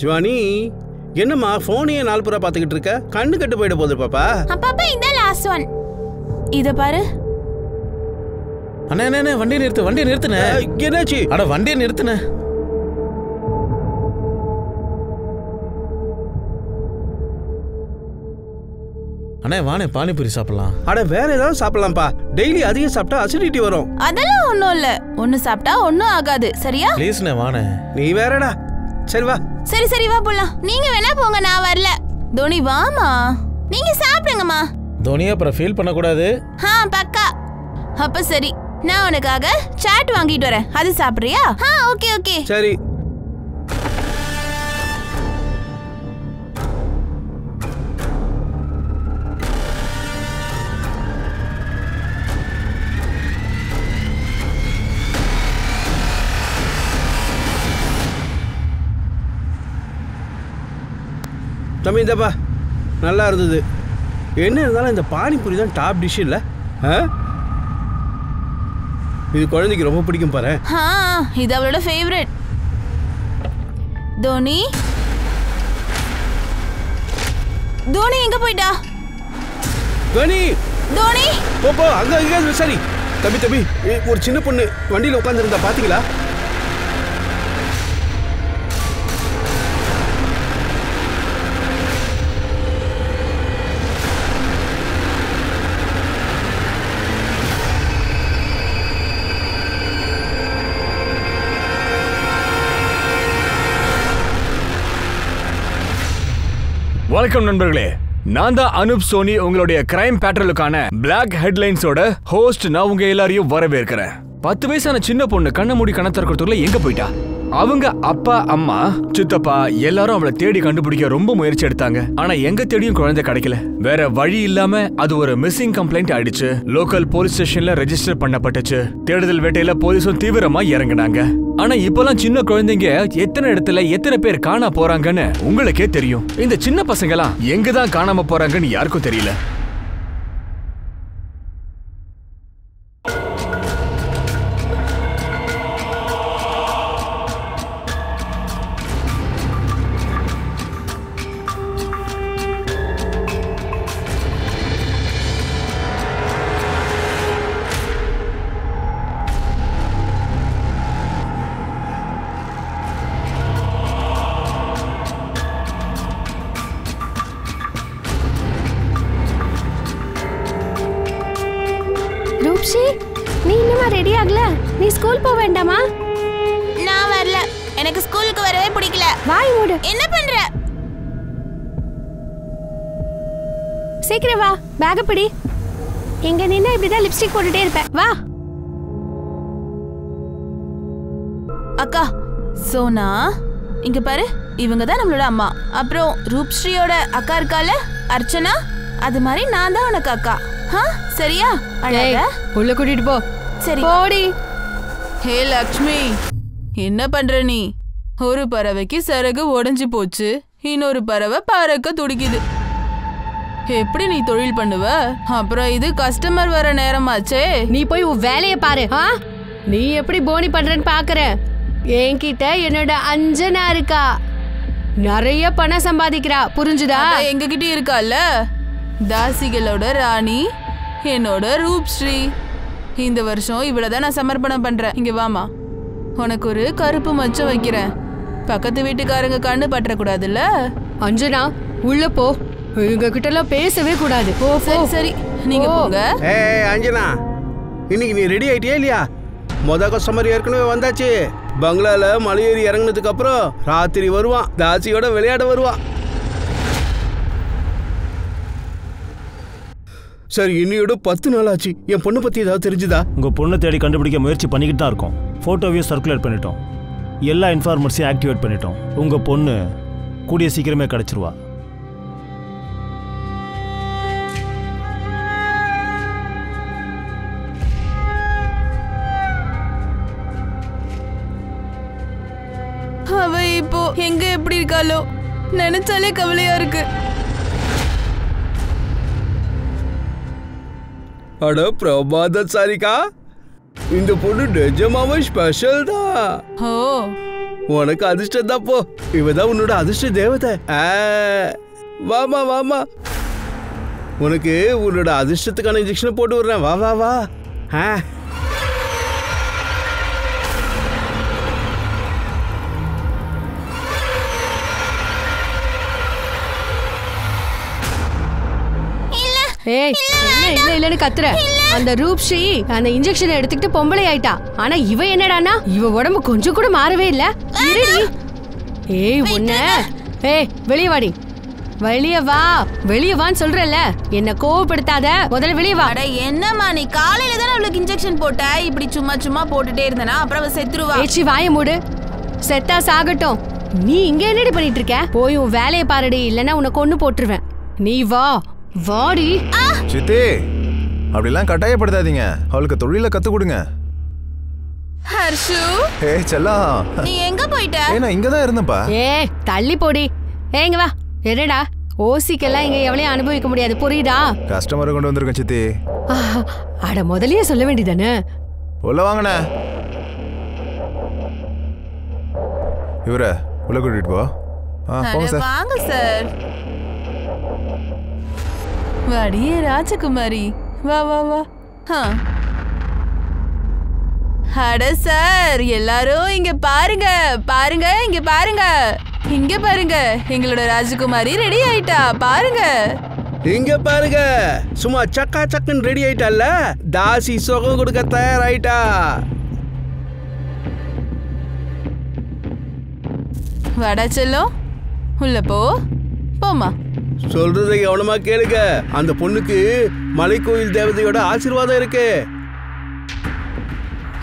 ஜுவானி என்னம்மா போனையே நாலு புறா பாத்துக்கிட்டு இருக்க? கண்ணு கட்டு போயிட போகுது பாப்பா. அப்பா இந்த லாஸ்ட் ஒன் இத பாரு. அண்ணா அண்ணா வண்டியை நிறுத்துனே. என்னாச்சு? அட வண்டியை நிறுத்துனே. அண்ணா வானே பானிபூரி சாப்பிடலாம். அட வேற ஏதாவது சாப்பிடலாம்ப்பா. டெய்லி அதிகம் சாப்பிட்டா அசிடிட்டி வரும். அதெல்லாம் ஒண்ணும் இல்ல. ஒன்னு சாப்பிட்டா ஒண்ணும் ஆகாது. சரியா? ப்ளீஸ்ண்ணே வானே. நீ வேறடா. சரி வா. சரி வா போலாம். நீங்க வேணா போங்க, நான் வரல. தோனி வாமா, நீங்க சாப்பிடுங்கம்மா. தோனி அப்புறம் ஃபீல் பண்ணக்கூடாது. பக்கா. அப்ப சரி, நான் உனக்காக சாட் வாங்கிட்டு வரேன். அது சாப்பிடுறியா? ஓகே. சரி. தம்பி இந்தப்பா நல்லா இருந்தது. என்ன இருந்தாலும் இந்த பானிபூரி தான் டாப் டிஷ் இல்லை? இது குழந்தைக்கு ரொம்ப பிடிக்கும் பாரு. இது அவளோட ஃபேவரட். தோனி எங்க போயிட்டா? தோனி போ அங்க சரி. தம்பி ஒரு சின்ன பொண்ணு வண்டியில உட்கார்ந்திருந்தா பாத்தீங்களா? வணக்கம் நண்பர்களே, நான் தான் அனுப் சோனி, உங்களுடைய கிரைம் பேட்ரோலுக்கான பிளாக் ஹெட்லைன்ஸோட ஹோஸ்ட். நான் உங்க எல்லாரையும் வரவேற்கிறேன். 10 வயசான சின்ன பொண்ணு கண்ண மூடி கண்ண திறக்கிறதுக்குள்ள எங்க போயிட்டா? அவங்க அப்பா அம்மா சித்தப்பா எல்லாரும் அவளை தேடி கண்டுபிடிக்க ரொம்ப முயற்சி எடுத்தாங்க. ஆனா எங்க தேடியும் குழந்தை கிடைக்கல. வேற வழி இல்லாம அது ஒரு மிஸ்ஸிங் கம்ப்ளைண்ட் ஆயிடுச்சு. லோக்கல் போலீஸ் ஸ்டேஷன்ல ரெஜிஸ்டர் பண்ணப்பட்டுச்சு. தேடுதல் வேட்டையில போலீஸும் தீவிரமா இறங்கினாங்க. ஆனா இப்பெல்லாம் சின்ன குழந்தைங்க எத்தனை இடத்துல எத்தனை பேர் காணா போறாங்கன்னு உங்களுக்கே தெரியும். இந்த சின்ன பசங்கலாம் எங்கதான் காணாம போறாங்கன்னு யாருக்கும் தெரியல. நீ இன்னுமா ரெடி ஆகல? நீ ஸ்கூல் போக வேண்டாமா? நான் வரல. எனக்கு ஸ்கூலுக்கு வரவே பிடிக்கல. வாய் மூடு. என்ன பண்ற? சீக்கிரம் வா, பேக் பிடி. எங்க நின்னா இப்படிதான் லிப்ஸ்டிக் போட்டுட்டே இருப்ப. வா. அக்கா சோனா, இங்க பாரு, இவங்க தான் நம்மளோட அம்மா. அப்புறம் ரூப்ஸ்ரீயோட அக்கா இருக்கால அர்ச்சனா, அது மாதிரி நான் தான் உனக்கு அக்கா. சரியா? அழகா உள்ள கூட்டிட்டு போ. சரி போடி. ஹே லக்ஷ்மி, என்ன பண்ற நீ? ஒரு பறவைக்கு சிறகு உடைஞ்சு போச்சு, இன்னொரு பறவை பறக்க துடிக்குது. எப்படி நீ தொழில் பண்ணுவ? அப்புறம் இது கஸ்டமர் வர நேரமாச்சே. நீ போய் உன் வேலைய பாரு. நீ எப்படி போனி பண்றன்னு பாக்குற. என்கிட்ட என்னோட அஞ்சனா இருக்கா, நிறைய பணம் சம்பாதிக்கிறா. புரிஞ்சுதா? எங்க கிட்ட இருக்கால தாசிகளோட ராணி, என்னோட ரூப்ஸ்ரீ. இந்த வருஷம் இவ்வளவுதான் நான் சமர்ப்பணம் பண்றேன். இங்க வாமா, உனக்கு ஒரு கருப்பு மச்சம் வைக்கிறேன். பக்கத்து வீட்டுக்காரங்க கண்ணு பற்றக்கூடாதுல்ல. அஞ்சனா உள்ள போ. எங்க கிட்ட எல்லாம் பேசவே கூடாது. போ. சரி நீங்க போங்க. அஞ்சனா, இன்னைக்கு நீ ரெடி ஆயிட்டியா இல்லையா? கஸ்டமர் ஏற்கனவே வந்தாச்சு. பங்களால மலையேறி இறங்கினதுக்கு அப்புறம் ராத்திரி வருவான், தாசியோட விளையாட வருவான். சரி, இன்னையோட 10 நாள் ஆச்சு. என் பொண்ணை பத்தி ஏதாவது தெரிஞ்சுதா? உங்க பொண்ணை தேடி கண்டுபிடிக்க முயற்சி பண்ணிக்கிட்டு தான் இருக்கோம். போட்டோவையும் சர்க்குலேட் பண்ணிட்டோம், எல்லா இன்ஃபார்மர்ஸையும் ஆக்டிவேட் பண்ணிட்டோம். உங்க பொண்ணு கூடிய சீக்கிரமே கிடைச்சிருவா. அவ இப்போ எங்க எப்படி இருக்காளோ நினைச்சாலே கவலையா இருக்கு. அட பிரபாத சாரிகா, இந்த பொண்ணு நிஜமாவே ஸ்பெஷல் தான். ஓ, உனக்கு அதிர்ஷ்டம் தான் போ. இவதான் உன்னோட அதிர்ஷ்ட தேவதை. வாமா வாமா, உனக்கு உன்னோட அதிர்ஷ்டத்துக்கான இன்ஜெக்ஷனை போட்டு விடுறேன். வா வா வா. ஏய், என்ன இல்லன்னு கத்துற? அந்த ரூப்ஸ்ரீ அந்த இன்ஜெக்ஷனை எடுத்துக்கிட்டு பொம்பளை ஆயிட்டா. ஆனா இவ என்னடானா, இவ உடம்பு கொஞ்சம் கூட மாறவே இல்ல. இருடி. ஏய் உன்ன, ஏய் வெளிய வாடி. வெளிய வா, வெளிய வான்னு சொல்றல. என்ன கோவப்படுத்தாத, முதல்ல வெளிய வா. அட என்னம்மா, நீ காலையில தானே அவளுக்கு இன்ஜெக்ஷன் போட்ட. இப்படி சும்மா சும்மா போட்டுட்டே இருந்தனா அப்புறம் அவ செத்துருவா. ஏச்சி வாய மூடு. செத்தா சாகட்டும். நீ இங்க என்னடி பண்ணிட்டு இருக்க? போய் உன் வேலையை பாருடி, இல்லன்னா உன்னை கொன்னு போட்டுருவேன். நீ வா, வாடி. சித்தி, அப்படிலாம் கட்டாயப்படுத்தாதீங்க. அவளுக்கு தொழில கத்து கொடுங்க. ஹர்ஷு, ஏய் செல்லம், நீ எங்க போயிட்ட? நான் இங்க தான் இருந்தேன்ப்பா. ஏய் தள்ளி போடி. ஏங்க வா. என்னடா, ஓசிக்கெல்லாம் இங்க எவ்வளவு அனுபவிக்க முடியாது, புரியுதா? கஸ்டமரை கொண்டு வந்திருக்கேன் சித்தி. அட முதல்லயே சொல்ல வேண்டியதானே. உள்ள வாங்கண்ணே. இவர உள்ள கூட்டிட்டு போ. போங்க சார். வாங்க சார். வாடியே ராஜகுமாரி, வா வா வா. அட சார், எல்லாரும் இங்க பாருங்க பாருங்க, இங்க பாருங்க, இங்க பாருங்க. எங்களோட ராஜகுமாரி ரெடி ஆயிட்டா, பாருங்க. இங்க பாருங்க, சும்மா சக்கா சக்குன்னு ரெடி ஆயிட்டால. தாசி சுகம் கொடுக்க தயாராயிட்டா. வாடா செல்லம், உள்ள போ. போமா. சொல்றதை கவனமா கேளுங்க. அந்த பொண்ணுக்கு மலைக்கோயில் தேவதையோட ஆசீர்வாதம் இருக்கு.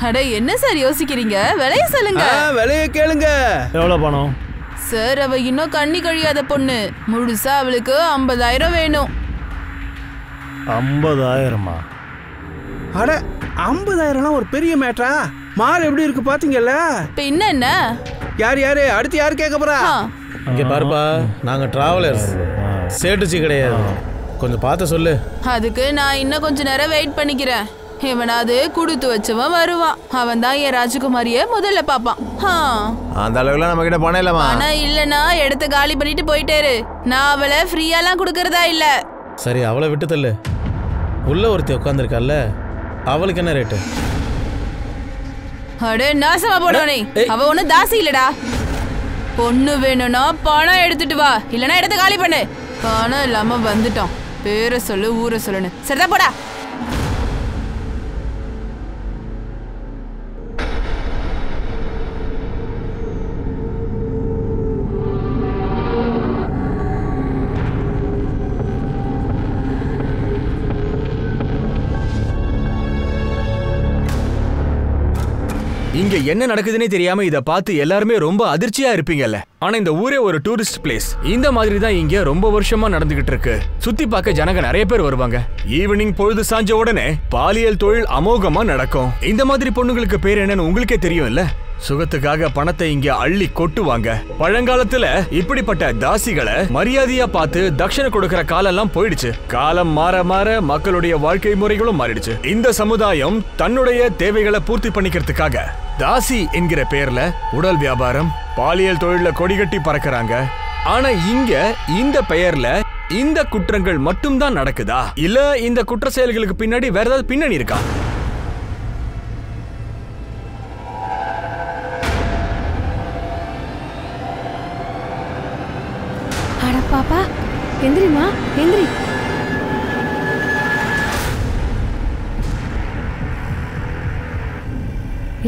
அட என்ன சார் யோசிக்கிறீங்க? விலைய சொல்லுங்க. விலைய கேளுங்க. எவ்வளவு பணம் சார்? அவ இன்னும் கண்ணி கழியாத பொண்ணு. முழுசா அவளுக்கு 50,000 வேணும். 50,000? அட 50,000 ஒரு பெரிய மேட்டரா? மார் எப்படி இருக்கு பாத்தீங்கல்ல? பின்ன என்ன? யார் யாரு அடுத்து யாரு கேட்க போறா? இங்க பாருப்பா, நாங்க டிராவலர்ஸ், சேட்டுச்சி கிடையாது. கொஞ்சம் பார்த்து சொல்லு. அதுக்கு நான் இன்னும் கொஞ்ச நேரம் வெயிட் பண்ணிக்கிறேன். இவனாவது குடுத்து வச்சவன் வருவான். அவன் தான் என் ராஜகுமாரிய முதல்ல பாப்பான். அந்த அளவுக்குலாம் நம்ம கிட்ட பணம் இல்லமா. ஆனா இல்லனா எடுத்து காலி பண்ணிட்டு போயிட்டேரு. நான் அவளை ஃப்ரீயாலாம் கொடுக்கறதா இல்ல. சரி, அவளை விட்டு தள்ளு. உள்ள ஒருத்தி உட்காந்துருக்கல்ல, அவளுக்கு என்ன ரேட்டு? அடே நாசமா போடுவனே, அவ ஒண்ணு தாசி இல்லடா. பொண்ணு வேணும்னா பணம் எடுத்துட்டு வா, இல்லனா எடுத்து காலி பண்ணு. பணம் இல்லாம வந்துட்டோம். பேரை சொல்லு, ஊரை சொல்லுன்னு. சரிதான், போடா. இங்க என்ன நடக்குதுன்னே தெரியாம இத பார்த்து எல்லாருமே ரொம்ப அதிர்ச்சியா இருப்பீங்கல்ல. ஆனா இந்த ஊரே ஒரு டூரிஸ்ட் பிளேஸ். இந்த மாதிரி தான் இங்க ரொம்ப வருஷமா நடந்துகிட்டு இருக்கு. சுத்தி பார்க்க ஜனங்க நிறைய பேர் வருவாங்க. ஈவினிங் பொழுது சாஞ்ச உடனே பாலியல் தொழில் அமோகமா நடக்கும். இந்த மாதிரி பொண்ணுங்களுக்கு பேர் என்னன்னு உங்களுக்கே தெரியும் இல்ல? சுகத்துக்காக பணத்தை இங்க அள்ளி கொட்டுவாங்க. பழங்காலத்துல இப்படிப்பட்ட தாசிகளை மரியாதையா பார்த்து தட்சணை கொடுக்கிற காலெல்லாம் போயிடுச்சு. காலம் மாற மாற மக்களுடைய வாழ்க்கை முறைகளும் மாறிடுச்சு. இந்த சமுதாயம் தன்னுடைய தேவைகளை பூர்த்தி பண்ணிக்கிறதுக்காக தாசி என்கிற பேர்ல உடல் வியாபாரம், பாலியல் தொழில கொடிகட்டி பறக்குறாங்க. ஆனா இங்க இந்த பெயர்ல இந்த குற்றங்கள் மட்டும்தான் நடக்குதா, இல்ல இந்த குற்ற செயல்களுக்கு பின்னாடி வேற ஏதாவது பின்னணி இருக்கா? பாப்பா எந்திரிமா, எந்திரி.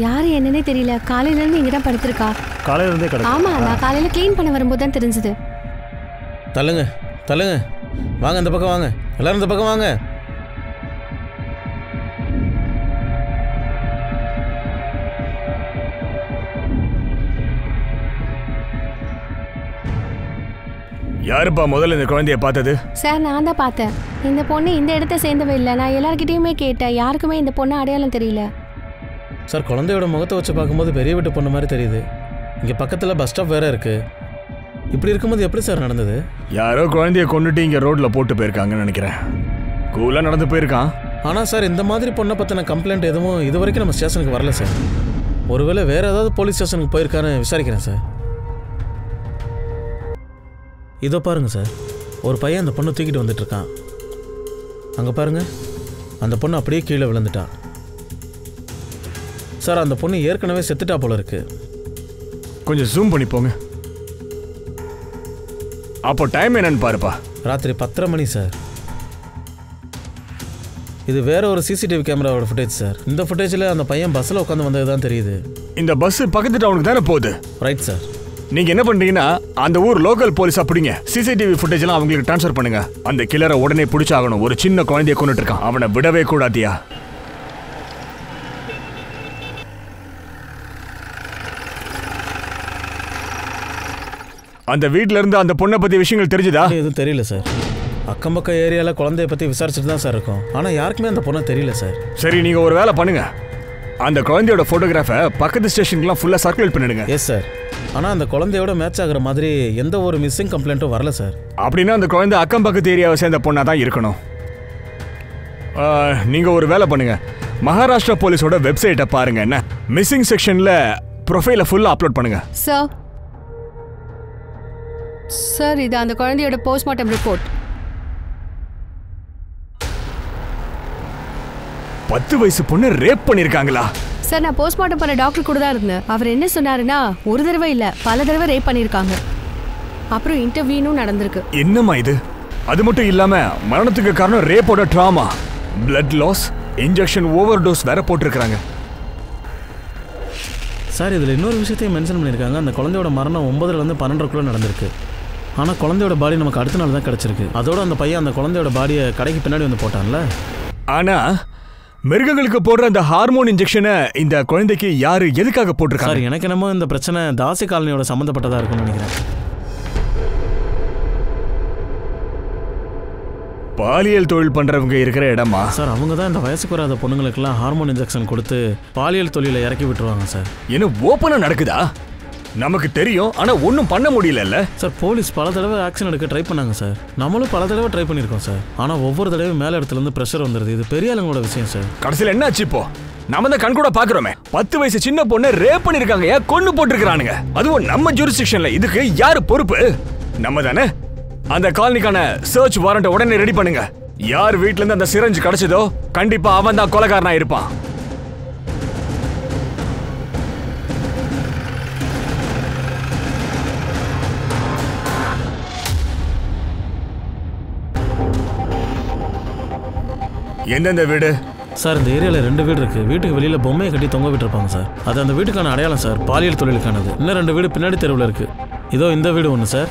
யாரு என்னன்னே தெரியல. காலையில இருந்து இங்கதான் படுத்திருக்கா. காலையில இருந்தே கிடக்கு. ஆமா, நான் காலையில கிளீன் பண்ண வரும்போது தான் தெரிஞ்சது. தள்ளுங்க தள்ளுங்க, வாங்க இந்த பக்கம் வாங்க, எல்லாரும் இந்த பக்கம் வாங்க. யாருப்பா முதல்ல இந்த குழந்தைய பார்த்தது? சார், நான் தான் பார்த்தேன். இந்த பொண்ணு இந்த இடத்த சேர்ந்தவ இல்லை. நான் எல்லார்கிட்டயுமே கேட்டேன், யாருக்குமே இந்த பொண்ணு அடையாளம் தெரியல. சார், குழந்தையோட முகத்தை வச்சு பார்க்கும்போது பெரிய வீட்டு பொண்ணு மாதிரி தெரியுது. இங்கே பக்கத்தில் பஸ் ஸ்டாப் வேற இருக்கு. இப்படி இருக்கும்போது எப்படி சார் நடந்தது? யாரோ குழந்தைய கொண்டுட்டு இங்கே ரோட்டில் போட்டு போயிருக்காங்கன்னு நினைக்கிறேன். கூலாக நடந்து போயிருக்கான். ஆனால் சார், இந்த மாதிரி பொண்ணை பற்றின கம்ப்ளைண்ட் எதுவும் இது வரைக்கும் நம்ம ஸ்டேஷனுக்கு வரல சார். ஒருவேளை வேறு ஏதாவது போலீஸ் ஸ்டேஷனுக்கு போயிருக்கான்னு விசாரிக்கிறேன் சார். இதோ பாருங்கள் சார், ஒரு பையன் அந்த பொண்ணை தூக்கிட்டு வந்துட்டுருக்கான். அங்கே பாருங்கள், அந்த பொண்ணு அப்படியே கீழே விழுந்துட்டான் சார். அந்த பொண்ணு ஏற்கனவே செத்துட்டா போல இருக்கு. கொஞ்சம் ஜூம் பண்ணி போங்க. அப்போ டைம் என்னன்னு பாருப்பா. ராத்திரி 10:30 மணி சார். இது வேற ஒரு சிசிடிவி கேமராவோட ஃபுட்டேஜ் சார். இந்த ஃபுட்டேஜில் அந்த பையன் பஸ்ஸில் உட்காந்து வந்தது தான் தெரியுது. இந்த பஸ் பக்கத்து டவுனுக்கு தானே போகுது? Right sir. நீங்க என்ன பண்றீங்கன்னா அந்த ஊர் லோக்கல் போலீஸ் அப்படிங்க சிசிடிவி ஃபுட்டேஜ் எல்லாம் அவங்களுக்கு ட்ரான்ஸ்ஃபர் பண்ணுங்க. அந்த கில்லரை உடனே பிடிச்சாகணும். ஒரு சின்ன குழந்தைய கொண்டுட்டு இருக்கான், அவனை விடவே கூடாதியா. அந்த வீட்ல இருந்து அந்த பொண்ணை பத்தி விஷயங்கள் தெரிஞ்சுதா? எதுவும் தெரியல சார். அக்கம் பக்கம் ஏரியாவில் குழந்தைய பற்றி விசாரிச்சுட்டு தான் சார் இருக்கோம். ஆனால் யாருக்குமே அந்த பொண்ணை தெரியல சார். சரி, நீங்க ஒரு வேலை பண்ணுங்க. அந்த குழந்தையோட போட்டோகிராஃபை பக்கத்து ஸ்டேஷனுக்குலாம் ஃபுல்லாக சர்க்குலேட் பண்ணிடுங்க. Yes sir. ஆனால் அந்த குழந்தையோட மேட்ச் ஆகிற மாதிரி எந்த ஒரு மிஸ்ஸிங் கம்ப்ளைண்ட்டும் வரல சார். அப்படின்னா அந்த குழந்தை அக்கம் பக்கத்து ஏரியாவை சேர்ந்த பொண்ணாக தான் இருக்கணும். நீங்க ஒரு வேலை பண்ணுங்க, மகாராஷ்டிரா போலீஸோட வெப்சைட்டை பாருங்க. என்ன மிஸ்ஸிங் செக்ஷன்ல ப்ரொஃபைலை ஃபுல்லாக அப்லோட் பண்ணுங்க. சார் இது அந்த குழந்தையோட போஸ்ட்மார்ட்டம் ரிப்போர்ட். 10 வயசு பொண்ணு ரேப் பண்ணிருக்காங்களா? சார் நான் போஸ்ட்மார்ட்டம் பண்ண டாக்டர் கூட தான் இருந்தேன். அவர் என்ன சொன்னாருன்னா ஒரு தடவை இல்ல பல தடவை ரேப் பண்ணிருக்காங்க. அப்புறம் இன்டர்வியூனும் நடந்திருக்கு. என்னம்மா இது? அது மட்டும் இல்லாம மரணத்துக்கு காரணம் ரேப்போட trauma, blood loss, injection overdose வேற போட்டிருக்காங்க. சார் இதில் இன்னொரு விஷயத்தையும் மென்ஷன் பண்ணியிருக்காங்க. அந்த குழந்தையோட மரணம் 9லேருந்து 12க்குள்ளே நடந்திருக்கு. ஆனால் குழந்தையோட பாடி நமக்கு அடுத்த நாள் தான் கிடச்சிருக்கு. அதோட அந்த பையன் அந்த குழந்தையோட பாடியை கடைக்கு பின்னாடி வந்து போட்டான்ல. ஆனா மிருகங்களுக்கு போடுற அந்த ஹார்மோன் இன்ஜெக்ஷனை இந்த குழந்தைக்கு யாரு எதுக்காக போட்டிருக்காங்க? சார் எனக்கு என்னமோ இந்த பிரச்சனை தாசி காலனியோட சம்மந்தப்பட்டதாக இருக்கும்னு நினைக்கிறேன். பாலியல் தொழில் பண்றவங்க இருக்கிற இடமா சார்? அவங்க தான் இந்த வயசுக்கு வராத பொண்ணுங்களுக்கெல்லாம் ஹார்மோன் இன்ஜெக்ஷன் கொடுத்து பாலியல் தொழிலை இறக்கி விட்டுருவாங்க சார். என்ன ஓப்பனா நடக்குதா? நமக்கு தெரியும், ஆனா ஒன்றும் பண்ண முடியல சார். போலீஸ் பல தடவை ஆக்ஷன் எடுக்க ட்ரை பண்ணாங்க சார். நம்மளும் பல தடவை ட்ரை பண்ணியிருக்கோம் சார். ஆனால் ஒவ்வொரு தடவையும் மேலே இடத்துலேருந்து ப்ரெஷர் வந்துடுது. இது பெரிய ஆளுங்களோட விஷயம் சார். கடைசியில் என்ன ஆச்சு? இப்போ நம்ம தான் கண் கூட பாக்குறோமே, 10 வயசு சின்ன பொண்ணை ரேப் பண்ணிருக்காங்க, கொண்டு போட்டிருக்கானுங்க. அதுவும் நம்ம ஜூரிஸ்டிக்ஷன்ல. இதுக்கு யாரு பொறுப்பு? நம்ம தானே. அந்த காலனிக்கான சர்ச் வாரண்ட் உடனே ரெடி பண்ணுங்க. யார் வீட்ல இருந்து அந்த சிரஞ்சு கிடைச்சதோ கண்டிப்பா அவன் தான் கொலைகாரனா இருப்பான். எந்தெந்த வீடு? சார் இந்த ஏரியாவில் 2 வீடு இருக்குது. வீட்டுக்கு வெளியில் பொம்மையை கட்டி தொங்க விட்டுருப்பாங்க சார். அது அந்த வீட்டுக்கான அடையாளம் சார், பாலியல் தொழிலுக்கானது. இன்னும் 2 வீடு பின்னாடி தெருவில் இருக்குது. இதோ இந்த வீடு ஒன்று சார்,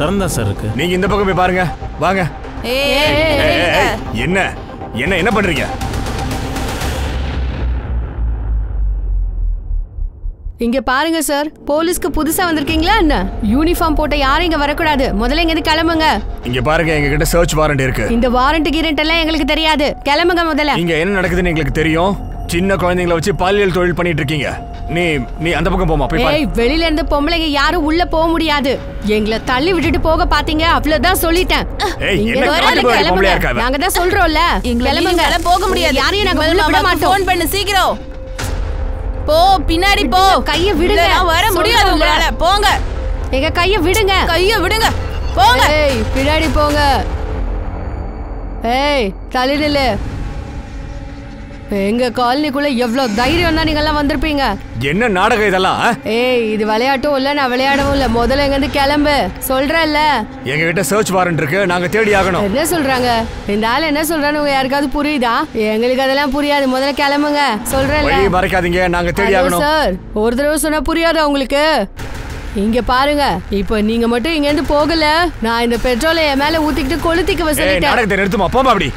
திறந்தா சார் இருக்கு. நீங்க இந்த பக்கம் போய் பாருங்க, வாங்க. என்ன என்ன என்ன பண்றீங்க? இங்க பாருங்க சார், போலீஸ்க்கு புதுசா வந்திருக்கீங்களா என்ன? யூனிஃபார்ம் போட்ட யாரும் இங்க வரக்கூடாது. முதல்ல இங்க இருந்து கிளம்புங்க. இங்க பாருங்க, எங்க கிட்ட சர்ச் வாரண்ட் இருக்கு. இந்த வாரண்ட் கீரண்ட் எல்லாம் எங்களுக்கு தெரியாது. கிளம்புங்க முதல்ல. இங்க என்ன நடக்குதுன்னு எங்களுக்கு தெரியும். சின்ன குழந்தைங்களை வச்சு பாலியல் தொழில் பண்ணிட்டு இருக்கீங்க. நீ நீ அந்த பக்கம் போமா, போய் பாரு. வெளியில இருந்து பொம்பளைங்க யாரும் உள்ள போக முடியாது. எங்களை தள்ளி விட்டுட்டு போக பாத்தீங்க, அவ்வளவுதான் சொல்லிட்டேன். நாங்க தான் சொல்றோம்ல, கிளம்புங்க. போக முடியாது. யாரையும் நாங்க உள்ள விட மாட்டோம். ஃபோன் பண்ணு சீக்கிரம். போ, பின்னாடி போ. கைய விடுங்க. வர முடியாது உங்களால. போங்க. எங்க கைய விடுங்க. கைய விடுங்க. போங்க. பின்னாடி போங்க. தள்ளி நில்லு. எங்க காலனிக்குள்ள எவ்வளவு தைரியம் தான் நீங்க எல்லாம் வந்திருப்பீங்க. என்ன நாடகம் இதெல்லாம்? இது விளையாட்டும் இல்ல, நான் விளையாடவும் இல்ல. முதல்ல எங்க இருந்து கிளம்பு சொல்றேன்ல. எங்க கிட்ட சர்ச் வாரண்ட் இருக்கு, நாங்க தேடி ஆகணும். என்ன சொல்றாங்க இந்த ஆள்? என்ன சொல்றான்னு உங்க யாருக்காவது புரியுதா? எங்களுக்கு அதெல்லாம் புரியாது. முதல்ல கிளம்புங்க சொல்றேன்ல. வழி மறைக்காதீங்க, நாங்க தேடி ஆகணும். சார் ஒரு தடவை சொன்னா புரியாதா உங்களுக்கு? இங்க பாருங்க, இப்போ நீங்க மட்டும் இங்க இருந்து போகல, நான் இந்த பெட்ரோலை என் மேல ஊத்திக்கிட்டு கொளுத்திக்க சொல்லிட்டேன். நாடகத்தை நிறுத்துமா, போமா அப்படி.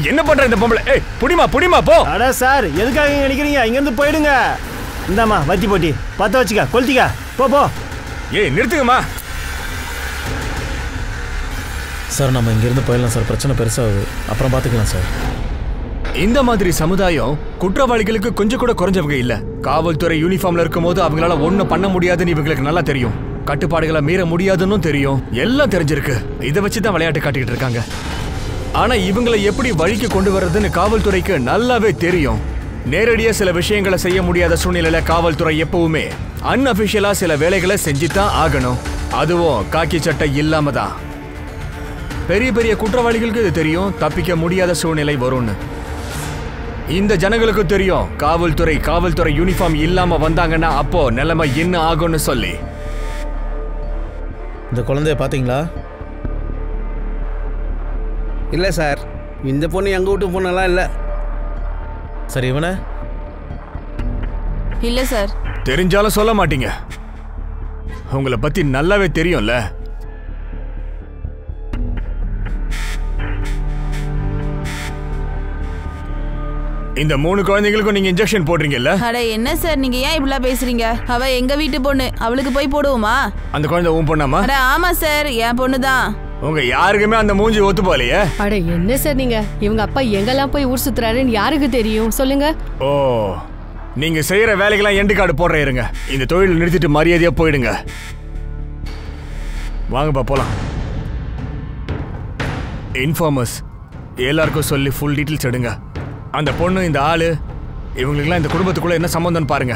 என்ன பண்ற இந்த பொம்பளை? புடிமா புடிமா போ. அட சார், எதுக்காக இங்க நிக்கிறீங்க? இங்க இருந்து போயிடுங்க. இந்தாமா வத்தி போட்டி பத்த வச்சுக்க, கொளுத்திக்க. போ போ. நிறுத்துங்கம்மா. சார் நம்ம இங்கிருந்து போயிடலாம் சார், பிரச்சனை பெருசாகுது. அப்புறம் பார்த்துக்கலாம் சார். இந்த மாதிரி சமுதாயம் குற்றவாளிகளுக்கு கொஞ்சம் கூட குறைஞ்சவங்க இல்ல. காவல்துறை யூனிஃபார்ம்ல இருக்கும் போது அவங்களால ஒண்ணும் பண்ண முடியாதுன்னு இவங்களுக்கு நல்லா தெரியும். கட்டுப்பாடுகளை மீற முடியாதுன்னு தெரியும். எல்லாம் தெரிஞ்சிருக்கு. இதை வச்சுதான் விளையாட்டு காட்டிக்கிட்டு இருக்காங்க. ஆனா இவங்களை எப்படி வழிக்கு கொண்டு வர்றதுன்னு காவல்துறைக்கு நல்லாவே தெரியும். நேரடியா சில விஷயங்களை செய்ய முடியாத சூழ்நிலையில காவல்துறை எப்பவுமே அன்அபிஷியலா சில வேலைகளை செஞ்சுதான் ஆகணும். அதுவும் காக்கி சட்டை இல்லாம தான். பெரிய பெரிய குற்றவாளிகளுக்கு இது தெரியும், தப்பிக்க முடியாத சூழ்நிலை வரும்னு. இந்த ஜனங்களுக்கு தெரியும் காவல்துறை யூனிஃபார்ம் இல்லாம வந்தாங்கன்னா அப்போ நிலைமை என்ன ஆகும்னு சொல்லி. இந்த குழந்தைய பாத்தீங்களா? இல்லை சார், இந்த பொண்ணு எங்கள் வீட்டு பொண்ணெல்லாம் இல்லை. சரி, இவனை? இல்ல சார். தெரிஞ்சாலும் சொல்ல மாட்டீங்க. உங்களை பத்தி நல்லாவே தெரியும்ல. இந்த 3 குழந்தைகளுக்கும் நீங்க இன்ஜெக்ஷன் போடுறீங்கல்ல? அட என்ன சார் நீங்க ஏன் இப்படிலாம் பேசுறீங்க? அவ எங்க வீட்டு பொண்ணு, அவளுக்கு போய் போடுவோமா? அந்த குழந்தை உன் பொண்ணாமா? அட ஆமா சார், என் பொண்ணு தான். உங்க யாருக்குமே அந்த மூஞ்சி ஒத்து போலையே. அட என்ன சார் நீங்க, இவங்க அப்பா எங்கெல்லாம் போய் ஊர் சுத்துறாருன்னு யாருக்கு தெரியும் சொல்லுங்க. ஓ, நீங்க செய்யற வேலைக்கெல்லாம் எண்டு கார்டு போடுற இருங்க. இந்த தொழில் நிறுத்திட்டு மரியாதையா போயிடுங்க. வாங்கப்பா போலாம். இன்ஃபார்மர்ஸ் எல்லாருக்கும் சொல்லி ஃபுல் டீட்டெயில்ஸ் எடுங்க. அந்த பொண்ணு, இந்த ஆளு, இவங்களுக்குலாம் இந்த குடும்பத்துக்குள்ள என்ன சம்பந்தம் பாருங்க.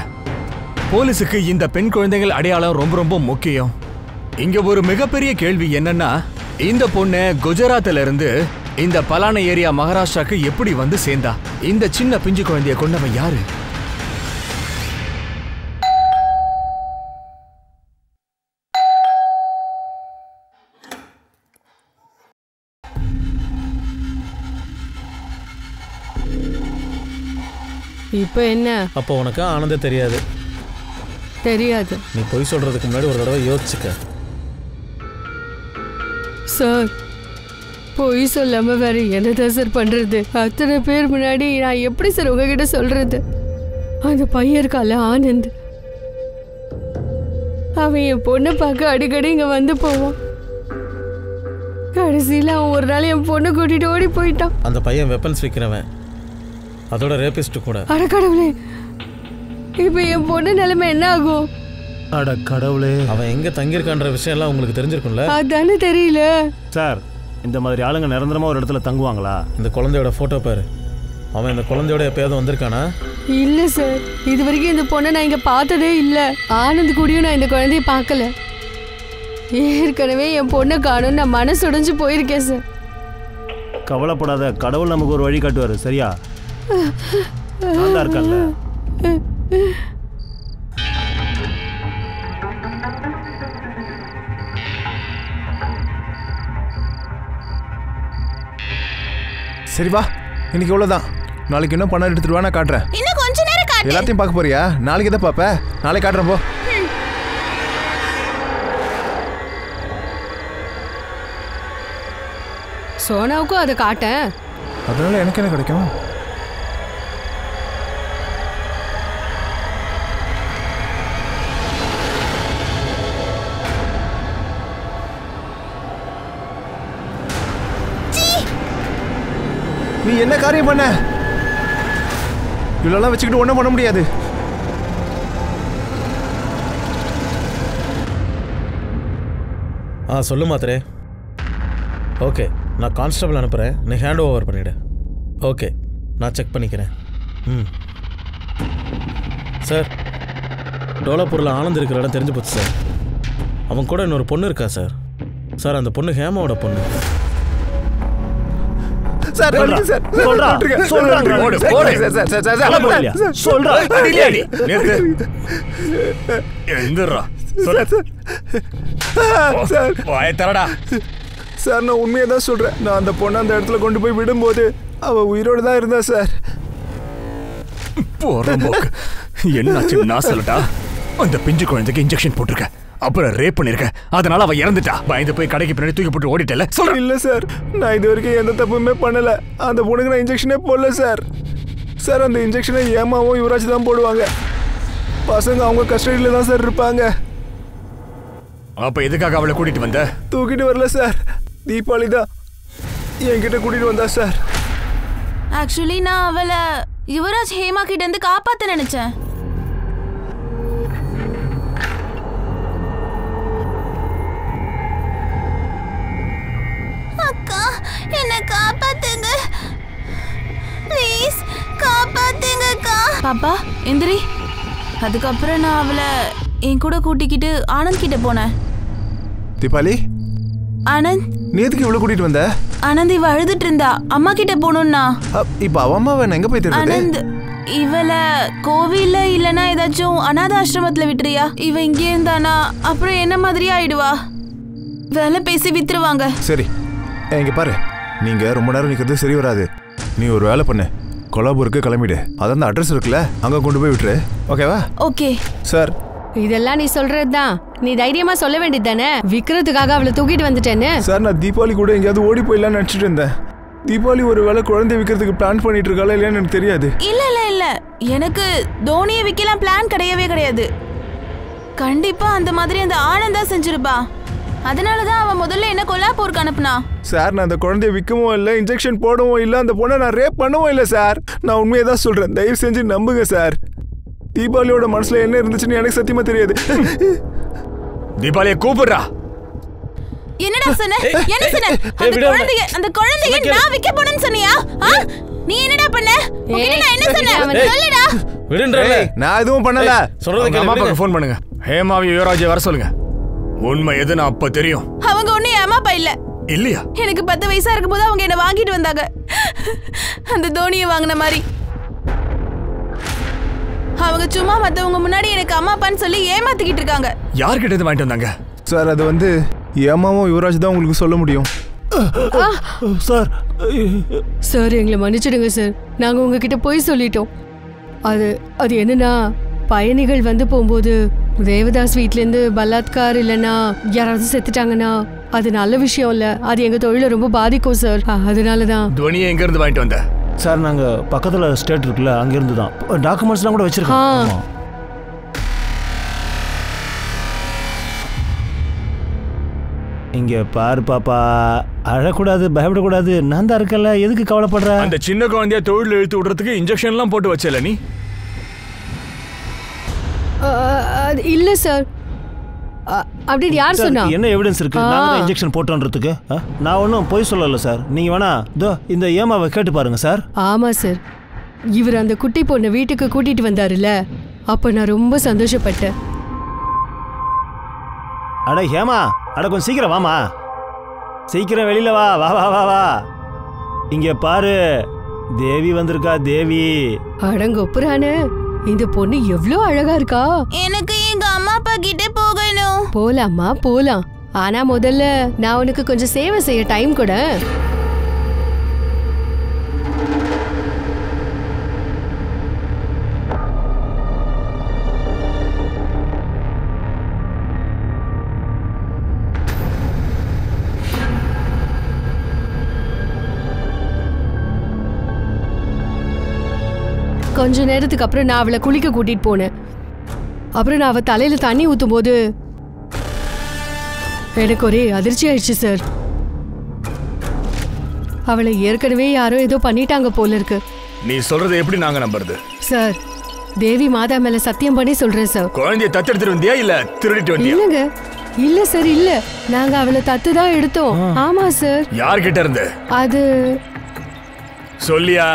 போலீஸுக்கு இந்த பெண் குழந்தைகள் அடையாளம் ரொம்ப ரொம்ப முக்கியம். இங்க ஒரு மிகப்பெரிய கேள்வி என்னன்னா, இந்த பொண்ணு குஜராத்ல இருந்து இந்த பலான ஏரியா மகாராஷ்டிராக்கு எப்படி வந்து சேர்ந்தா? இந்த சின்ன பிஞ்சு குழந்தைய கொண்டவன் யாரு? இப்போ என்ன? அப்போ உனக்கு ஆனந்தே தெரியாது. தெரியாது. நீ பொய் சொல்றதுக்கு முன்னாடி ஒரு தடவை யோசிச்சுக்க. சார், பொய் சொல்லாம வேற என்னதான் சார் பண்றது? அத்தனை பேர் முன்னாடி நான் எப்படி சார் உங்ககிட்ட சொல்றது? அந்த பையன் இருக்கால ஆனந்த், அவன் என் பொண்ணை பார்க்க அடிக்கடி இங்க வந்து போவான். கடைசியில் அவன் ஒரு நாள் என் பொண்ணை கூட்டிட்டு ஓடி போயிட்டான். அந்த பையன் வெப்பன்ஸ் விற்கிறவன், அதோட ரேபிஸ்ட் கூட. அட கடவுளே, இப்போ என் பொண்ணு நிலைமை என்ன ஆகும்? அட கடவுளே, அவன் எங்க தங்கியிருக்கான்ற விஷயம் எல்லாம் உங்களுக்கு தெரிஞ்சிருக்கும்ல? அதானே தெரியல சார். இந்த மாதிரி ஆளுங்க நிரந்தரமா ஒரு இடத்துல தங்குவாங்களா? இந்த குழந்தையோட போட்டோ பாரு. அவன் இந்த குழந்தையோட எப்பயாவது வந்திருக்கானா? இல்ல சார், இது வரைக்கும் இந்த பொண்ணை நான் இங்க பார்த்ததே இல்ல. ஆனந்த் கூடயும் நான் இந்த குழந்தைய பார்க்கல. ஏற்கனவே என் பொண்ணை காணும், நான் மனசு உடைஞ்சு போயிருக்கேன் சார். கவலைப்படாத, கடவுள் நமக்கு ஒரு வழி காட்டுவாரு. சரியா? நான் தான் இருக்கேன்ல. சரி வா, இன்னைக்கு இவ்வளோதான். நாளைக்கு இன்னும் பணம் எடுத்துட்டு வா, நான் காட்டுறேன். இன்னும் கொஞ்ச நேரம் காட்டு. எல்லாத்தையும் பார்க்க போறியா? நாளைக்கு எதை பார்ப்ப? நாளைக்கு காட்டுறேன் போ. சோனாவுக்கும் அதை காட்டேன். அதனால எனக்கு என்ன கிடைக்கும்? நீ என்ன காரியம் பண்ண? இவ்வளோலாம் வச்சுக்கிட்டு ஒன்றும் பண்ண முடியாது. சொல்லு மாத்திரே. ஓகே, நான் கான்ஸ்டபிள் அனுப்புகிறேன், நீ ஹேண்ட் ஓவர் பண்ணிவிடு. ஓகே, நான் செக் பண்ணிக்கிறேன். சார், டோலாப்பூரில் ஆனந்த் இருக்கிற இடம் தெரிஞ்சு போச்சு சார். அவன் கூட இன்னொரு பொண்ணு இருக்கா சார். சார், அந்த பொண்ணு ஹேமாவோட பொண்ணு. சார், சார், சார், நான் உண்மையை தான் சொல்றேன். நான் அந்த பொண்ணை அந்த இடத்துல கொண்டு போய் விடும்போது அவ உயிரோடு தான் இருந்தா சார். என்னாச்சு நான் சொல்லட்டா? அந்த பிஞ்சு குழந்தைக்கு இன்ஜெக்ஷன் போட்டிருக்க, அப்புறம் ரேப் பண்ணிருக்க, அதனால அவ இறந்துட்டா. பயந்து போய் கடைக்கு பின்னாடி தூக்கி போட்டு ஓடிட்டல. சொல்ற இல்ல சார், நான் இது வரைக்கும் எந்த தப்புமே பண்ணல. அந்த பொண்ணுக்கு நான் இன்ஜெக்ஷனே போடல சார். சார், அந்த இன்ஜெக்ஷனை ஏமாவும் யுவராஜ் தான் போடுவாங்க. பசங்க அவங்க கஸ்டடியில தான் சார் இருப்பாங்க. அப்ப எதுக்காக அவளை கூட்டிட்டு வந்த? தூக்கிட்டு வரல சார், தீபாவளி தான் என்கிட்ட கூட்டிட்டு வந்தா சார். ஆக்சுவலி நான் அவளை யுவராஜ் ஹேமா கிட்ட இருந்து காப்பாத்த நினைச்சேன். அக்கா, என்ன காப்பாத்துங்க ப்ளீஸ், காப்பாத்துங்க அக்கா. பாப்பா எந்திரி. அதுக்கப்புறம் நான் அவளை என் கூட கூட்டிக்கிட்டு ஆனந்த் கிட்ட போனேன். தீபாவளி ஆனந்த், நீ எதுக்கு இவ்வளவு கூட்டிட்டு வந்த? ஆனந்த் இவ அழுதுட்டு இருந்தா, அம்மா கிட்ட போகணும்னா. இப்ப அவ அம்மா வேணா எங்க போய் தேடுறது? ஆனந்த், இவளை கோவில்ல இல்லனா ஏதாச்சும் அநாத ஆசிரமத்துல விட்டுறியா? இவ இங்கே இருந்தானா அப்புறம் என்ன மாதிரியே ஆயிடுவா. வேலை பேசி வித்துருவாங்க. சரி இங்க பாரு, நீங்க ரொம்ப நேரம் நிக்கிறது சரி வராது. நீ ஒரு வேலை பண்ணு, கொலாபூருக்கு கிளம்பிடு. அதான் அந்த அட்ரஸ் இருக்குல்ல, அங்க கொண்டு போய் விட்டுரு. ஓகேவா? Okay sir. இதெல்லாம் நீ சொல்றதுதான். நீ தைரியமா சொல்ல வேண்டியது தானே, விக்கிறதுக்காக அவளை தூக்கிட்டு வந்துட்டேன்னு. சார் நான் தீபாவளி கூட எங்கேயாவது ஓடி போயிடலாம்னு நினைச்சிட்டு இருந்தேன். தீபாவளி ஒரு வேளை குழந்தை விற்கிறதுக்கு பிளான் பண்ணிட்டு இருக்காளா இல்லையான்னு எனக்கு தெரியாது. இல்ல இல்ல இல்ல, எனக்கு தோனியை விக்கலாம் பிளான் கிடையவே கிடையாது. கண்டிப்பா அந்த மாதிரி அந்த ஆனந்தா செஞ்சிருப்பா. அதனாலதான் அவன் முதல்ல என்ன கொல்லாப்பூருக்கு அனுப்புனா. சார் நான் அந்த குழந்தைய விற்கவும் இல்லை, இன்ஜெக்ஷன் போடவும் இல்லை, அந்த பொண்ணை நான் ரேப் பண்ணவும் இல்லை சார். நான் உண்மையை தான் சொல்றேன், தயவு செஞ்சு நம்புங்க சார். தீபாவளியோட மனசுல என்ன இருந்துச்சுன்னு எனக்கு சத்தியமா தெரியாது. தீபாவளியை கூப்பிடுறா. என்னடா சொன்ன? என்ன சொன்ன? அந்த குழந்தையை நான் விக்க போறேன்னு சொன்னியா? நீ என்னடா பண்ண? நான் என்ன சொன்னேன்? சொல்லுடா. விடுன்றல. நான் எதுவும் பண்ணல. சொல்றதுக்கு அம்மா அப்பாக்கு ஃபோன் பண்ணுங்க. ஹேமாவி யுவராஜை வர சொல்லுங்க. உண்மை எதுன்னு அப்ப தெரியும். அவங்க ஒண்ணு அம்மா அப்பா இல்ல. இல்லையா? எனக்கு 10 வயசா இருக்கும்போது அவங்க என்ன வாங்கிட்டு வந்தாங்க. அந்த தோனியை வாங்கின மாதிரி. அவங்க சும்மா மத்தவங்க முன்னாடி எனக்கு அம்மா அப்பான்னு சொல்லி ஏமாத்திக்கிட்டு இருக்காங்க. யார்கிட்ட இருந்து வாங்கிட்டு வந்தாங்க? சார் அது வந்து ஏமாவும் யுவராஜ் தான் உங்களுக்கு சொல்ல முடியும். சார் சார் எங்களை மன்னிச்சிடுங்க சார், நாங்க உங்ககிட்ட போய் சொல்லிட்டோம். அது என்னன்னா, பயணிகள் வந்து போகும்போது தேவதாஸ் வீட்லேருந்து பலாத்கார் இல்லைன்னா யாராவது செத்துட்டாங்கன்னா அது நல்ல விஷயம் இல்லை, அது எங்க தொழிலை ரொம்ப பாதிக்கும் சார். அதனால தான். துவனியை எங்க இருந்து வாங்கிட்டு வந்த? சார் நாங்கள் பக்கத்தில் ஸ்டேட் இருக்குல்ல, அங்கேருந்து தான் டாக்குமெண்ட்ஸ்லாம் கூட வச்சுருக்கோம். இங்கே பாரு பாப்பா, அழக்கூடாது, பயப்படக்கூடாது, நான் தான் இருக்கல, எதுக்கு கவலைப்படுற? அந்த சின்ன குழந்தைய தொழில் இழுத்து விடுறதுக்கு இன்ஜெக்ஷன்லாம் போட்டு வச்சல நீ? இல்லை சார், அப்படின்னு யார் சொன்னா? என்ன எவிடன்ஸ் இருக்கு நாங்க இன்ஜெக்ஷன் போட்டோன்றதுக்கு? நான் ஒன்றும் பொய் சொல்லல சார். நீங்க வேணா இந்த ஏமாவை கேட்டு பாருங்க சார். ஆமா சார், இவர் அந்த குட்டி பொண்ணை வீட்டுக்கு கூட்டிட்டு வந்தாருல்ல, அப்ப நான் ரொம்ப சந்தோஷப்பட்டேன். அட ஹேமா, அட கொஞ்சம் சீக்கிரம் வாமா, சீக்கிரம் வெளியில வா வா வா வா வா. இங்க பாரு, தேவி வந்திருக்கா. தேவி அடங்கொப்புறானு, இந்த பொண்ணு எவ்வளோ அழகா இருக்கா. எனக்கு எங்க அம்மா அப்பா கிட்ட போகணும். போலாமா? போலாம். ஆனா முதல்ல நான் உனக்கு கொஞ்சம் சேவை செய்ய டைம் கூட. கொஞ்ச நேரத்துக்கு அப்புறம் நான் அவளை குளிக்க கூட்டிட்டு போனேன். அப்புறம் நான் அவ தலையில தண்ணி ஊத்தும் போது எனக்கு ஒரே அதிர்ச்சி ஆயிடுச்சு சார். அவளை ஏற்கனவே யாரோ ஏதோ பண்ணிட்டாங்க போல இருக்கு. நீ சொல்றதை எப்படி நாங்க நம்புறது? சார், தேவி மாதா மேல சத்தியம் பண்ணி சொல்றேன் சார். குழந்தைய தத்தெடுத்துட்டு வந்தியா இல்ல திருடிட்டு வந்தியா? இல்லங்க, இல்ல சார், இல்ல, நாங்க அவளை தத்து தான் எடுத்தோம். ஆமா சார். யார்கிட்ட இருந்து? அது சொல்லியா?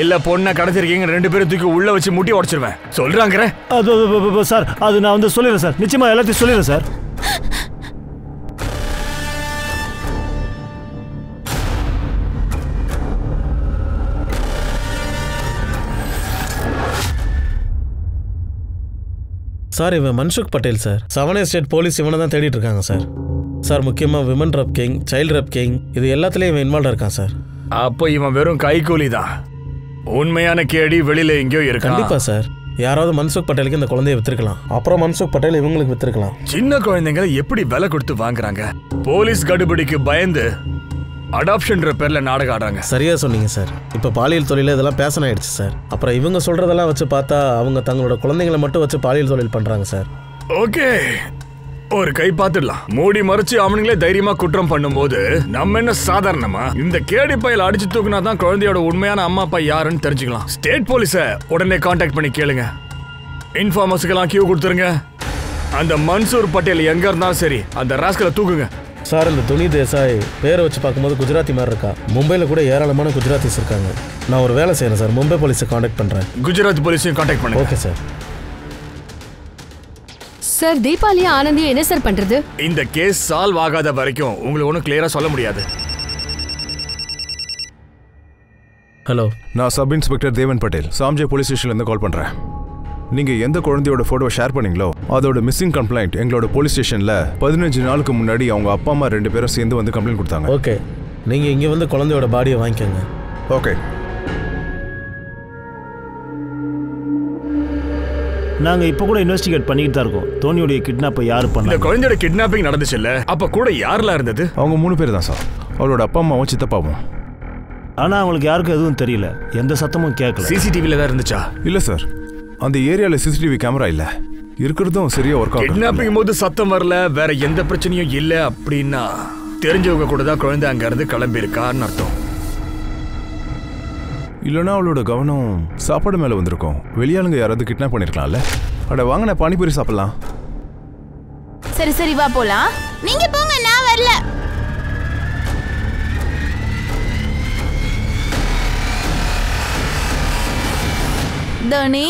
இல்ல பொண்ணை கடத்திருக்கீங்க, 2 பேரும் தூக்கி உள்ள வச்சு முட்டி உடைச்சிருவேன் சொல்றாங்க. அது சார், அது நான் சொல்லிடுறேன் சார், நிச்சயமா எல்லாத்தையும் சொல்லிடுறேன் சார். சார் இவன் Mansukh Patel sir. 7 state police இவனை தான் தேடிட்டு இருக்காங்க சார். சார் முக்கியமாக விமன் ரேப்பிங், சைல்டு ரேப்பிங், இது எல்லாத்துலேயும் இவன் இன்வால்வ் இருக்கான் சார். அப்போ இவன் வெறும் கைகூலி தான். உண்மையான கேடி வெளியில எங்கேயோ இருக்கு. கண்டிப்பா சார், யாராவது மன்சுக் பட்டேலுக்கு இந்த குழந்தைய வித்துருக்கலாம், அப்புறம் மன்சுக் பட்டேல் இவங்களுக்கு வித்துருக்கலாம். சின்ன குழந்தைங்களை எப்படி விலை கொடுத்து வாங்குறாங்க? போலீஸ் கடுபிடிக்கு பயந்து அடாப்ஷன்ற பேர்ல நாடகம் ஆடுறாங்க. சரியா சொன்னீங்க சார். இப்போ பாலியல் தொழில இதெல்லாம் பேஷன் ஆயிடுச்சு சார். அப்புறம் இவங்க சொல்றதெல்லாம் வச்சு பார்த்தா அவங்க தங்களோட குழந்தைங்களை மட்டும் வச்சு பாலியல் தொழில் பண்றாங்க சார். ஓகே, ஒரு கை பார்த்துடலாம். மூடி மறைச்சு அவனுங்களே தைரியமா குற்றம் பண்ணும்போது நம்ம என்ன சாதாரணமா? இந்த கேடி பையில அடிச்சு தூக்குனா தான் குழந்தையோட உண்மையான அம்மா அப்பா யாருன்னு தெரிஞ்சுக்கலாம். ஸ்டேட் போலீஸ உடனே கான்டாக்ட் பண்ணி கேளுங்க. இன்ஃபார்மர்ஸுக்கெல்லாம் கியூ கொடுத்துருங்க. அந்த மன்சூர் பட்டேல் எங்க இருந்தாலும் சரி, அந்த ராஸ்கலை தூக்குங்க. சார் இந்த துணி தேசாய் பேரை வச்சு பார்க்கும்போது குஜராத்தி மாதிரி இருக்கா. மும்பையில் கூட ஏராளமான குஜராத்திஸ் இருக்காங்க. நான் ஒரு வேலை செய்கிறேன் சார், மும்பை போலீஸை காண்டாக்ட் பண்ணுறேன். குஜராத் போலீஸையும் காண்டாக்ட் பண்ணுங்க. Okay sir. சார் தீபாவளியும் ஆனந்தியும் என்ன சார் பண்றது? இந்த கேஸ் சால்வ் ஆகாத வரைக்கும் உங்களுக்கு ஒன்றும் கிளியரா சொல்ல முடியாது. ஹலோ, நான் சப் இன்ஸ்பெக்டர் தேவன் பட்டேல், சாம்ஜே போலீஸ் ஸ்டேஷன்லேருந்து கால் பண்ணுறேன். நீங்கள் எந்த குழந்தையோட ஃபோட்டோ ஷேர் பண்ணீங்களோ அதோட மிஸ்ஸிங் கம்ப்ளைண்ட் எங்களோட போலீஸ் ஸ்டேஷனில் 15 நாளுக்கு முன்னாடி அவங்க அப்பா அம்மா 2 பேரும் சேர்ந்து வந்து கம்ப்ளைண்ட் கொடுத்தாங்க. ஓகே, நீங்கள் இங்கே வந்து குழந்தையோட பாடியை வாங்கிக்கோங்க. ஓகே. நாங்கள் இப்போ கூட இன்வெஸ்டிகேட் பண்ணிக்கிட்டு தான் இருக்கோம். தோனியோடைய கிட்னாப்பை யார் இந்த பண்ணாங்க? குழந்தையோட கிட்னாப்பிங் நடந்துச்சுல்ல, அப்ப கூட யாரெல்லாம் இருந்தது? அவங்க 3 பேர் தான் சார். அவளோட அப்பா அம்மாவும் சித்தப்பாவும். ஆனால் அவங்களுக்கு யாருக்கும் எதுவும் தெரியல, எந்த சத்தமும் கேட்கல. சிசிடிவில தான் இருந்துச்சா? இல்லை சார், அந்த ஏரியாவில் சிசிடிவி கேமரா இல்லை. இருக்கிறதும் சரியா ஒர்க் ஆகும். கிட்னாப்பிங் போது சத்தம் வரல, வேற எந்த பிரச்சனையும் இல்லை அப்படின்னா தெரிஞ்சவங்க கூட தான் குழந்தை அங்க இருந்து கிளம்பி இருக்கான்னு அர்த்தம். இல்லைன்னா அவளோட கவனம் சாப்பாடு மேலே வந்திருக்கும். வெளியாளுங்க யாராவது கிட்னாப் பண்ணிருக்கலாம்ல. அட வாங்கின பானிபூரி சாப்பிடலாம். சரி சரி வா போலாம். நீங்க போங்க, நான் வரல. தோனி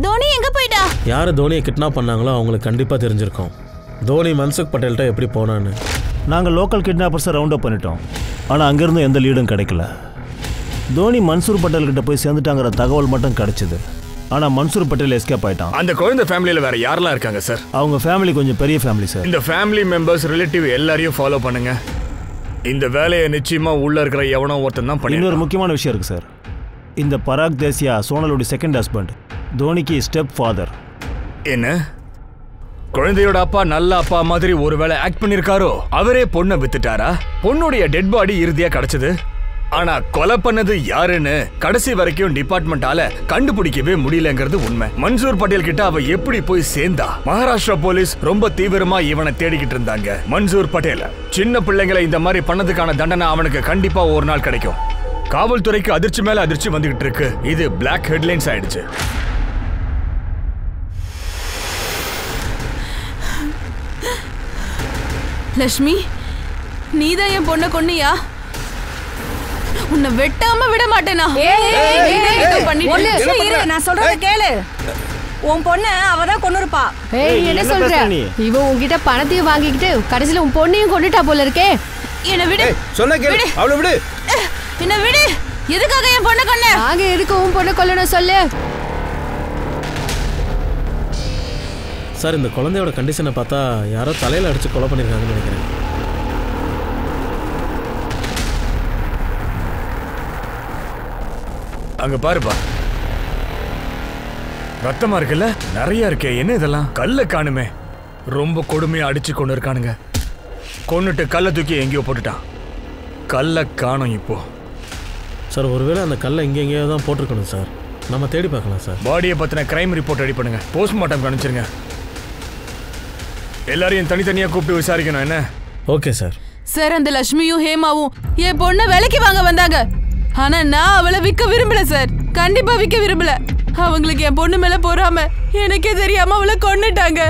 தோனி எங்க போயிட்டா? யார் தோனியை கிட்னாப் பண்ணாங்களோ அவங்களுக்கு கண்டிப்பாக தெரிஞ்சிருக்கும் தோனி மன்சுக் பட்டேல்கிட்ட எப்படி போனான்னு. நாங்கள் லோக்கல் கிட்னாப்பர்ஸை ரவுண்ட் அப் பண்ணிட்டோம், ஆனால் அங்கேருந்து எந்த லீடும் கிடைக்கல. தோனி மன்சூர் பட்டேல்கிட்ட போய் சேர்ந்துட்டாங்கிற தகவல் மட்டும் கிடைச்சிது. ஆனால் மன்சூர் பட்டேல் எஸ்கேப் ஆயிட்டான். அந்த குழந்தை ஃபேமிலியில வேற யாரெல்லாம் இருக்காங்க சார்? அவங்க ஃபேமிலி கொஞ்சம் பெரிய ஃபேமிலி சார். இந்த ஃபேமிலி மெம்பர்ஸ் ரிலேட்டிவ் எல்லாரையும் ஃபாலோ பண்ணுங்க. இந்த வேலையை நிச்சயமா உள்ள இருக்கிற எவனோ ஒருத்தன் தான் பண்ணி. இன்னொரு முக்கியமான விஷயம் இருக்கு சார். இந்த பராக் தேசியா சோனலுடைய செகண்ட் ஹஸ்பண்ட், தோனிக்கு ஸ்டெப் ஃபாதர். என்ன குழந்தையோட அப்பா நல்ல அப்பா மாதிரி ஒருவேளை ஆக்ட் பண்ணிருக்காரோ? அவரே பொண்ணை வித்துட்டாரா? பொண்ணுடைய டெட் பாடி இறுதியா கிடைச்சது. ஆனா கொலை பண்ணது யாருன்னு கடைசி வரைக்கும் டிபார்ட்மெண்டால கண்டுபிடிக்கவே முடியலங்கிறது உண்மை. மன்சூர் பட்டேல் கிட்ட அவ எப்படி போய் சேர்ந்தா? மகாராஷ்டிரா போலீஸ் ரொம்ப தீவிரமா இவனை தேடிக்கிட்டு இருந்தாங்க. மன்சூர் பட்டேல் சின்ன பிள்ளைங்களை இந்த மாதிரி பண்ணதுக்கான தண்டனை அவனுக்கு கண்டிப்பா ஒரு நாள் கிடைக்கும். காவல்துறைக்கு அதிர்ச்சி மேல அதிர்ச்சி வந்துகிட்டு இருக்கு. இது பிளாக் ஹெட்லைன்ஸ் ஆயிடுச்சு. லட்சுமி, நீதான் என் பொண்ணை கொன்னியா? உன்னை வெட்டாம விட மாட்டேனா? நான் சொல்றத கேளு. உன் பொண்ணு அவதான் கொன்னுருப்பா. என்ன சொல்ற? இவ உன்கிட்ட பணத்தையும் வாங்கிக்கிட்டு கடைசியில உன் பொண்ணையும் கொண்டுட்டா போல இருக்கே. என்ன விடு. சொன்ன கேளு. அவளை விடு. என்ன விடு. எதுக்காக என் பொண்ணை கொன்ன? நாங்க எதுக்கு உன் பொண்ணை கொல்லணும் சொல்லு. சார், இந்த குழந்தையோட கண்டிஷனை பார்த்தா யாரோ தலையில் அடித்து கொலை பண்ணியிருக்காங்கன்னு நினைக்கிறேன். அங்க பாருப்பா, ரத்தமா இருக்குல்ல, நிறைய இருக்கே. என்ன இதெல்லாம்? கல்ல காணுமே. ரொம்ப கொடுமையா அடிச்சு கொண்டு இருக்கானுங்க. கொன்னுட்டு கல்லை தூக்கி எங்கேயோ போட்டுட்டான். கல்லை காணும் இப்போ. சார், ஒருவேளை அந்த கல்லை இங்கே எங்கேயோ தான் போட்டிருக்கணும் சார். நம்ம தேடி பார்க்கலாம் சார். பாடியை பத்தின கிரைம் ரிப்போர்ட் ரெடி பண்ணுங்க. போஸ்ட்மார்ட்டம் கணிச்சிருங்க. எல்லாரையும் தனித்தனியா கூப்பிட்டு விசாரிக்கணும். என்ன? Okay sir. சார், அந்த லட்சுமியும் ஹேமாவும் என் பொண்ணை விலைக்கு வாங்க வந்தாங்க. ஆனா நான் அவளை விற்க விரும்பல சார். கண்டிப்பா விற்க விரும்பல. அவங்களுக்கு என் பொண்ணு மேல போறாம எனக்கே தெரியாம அவளை கொன்னுட்டாங்க.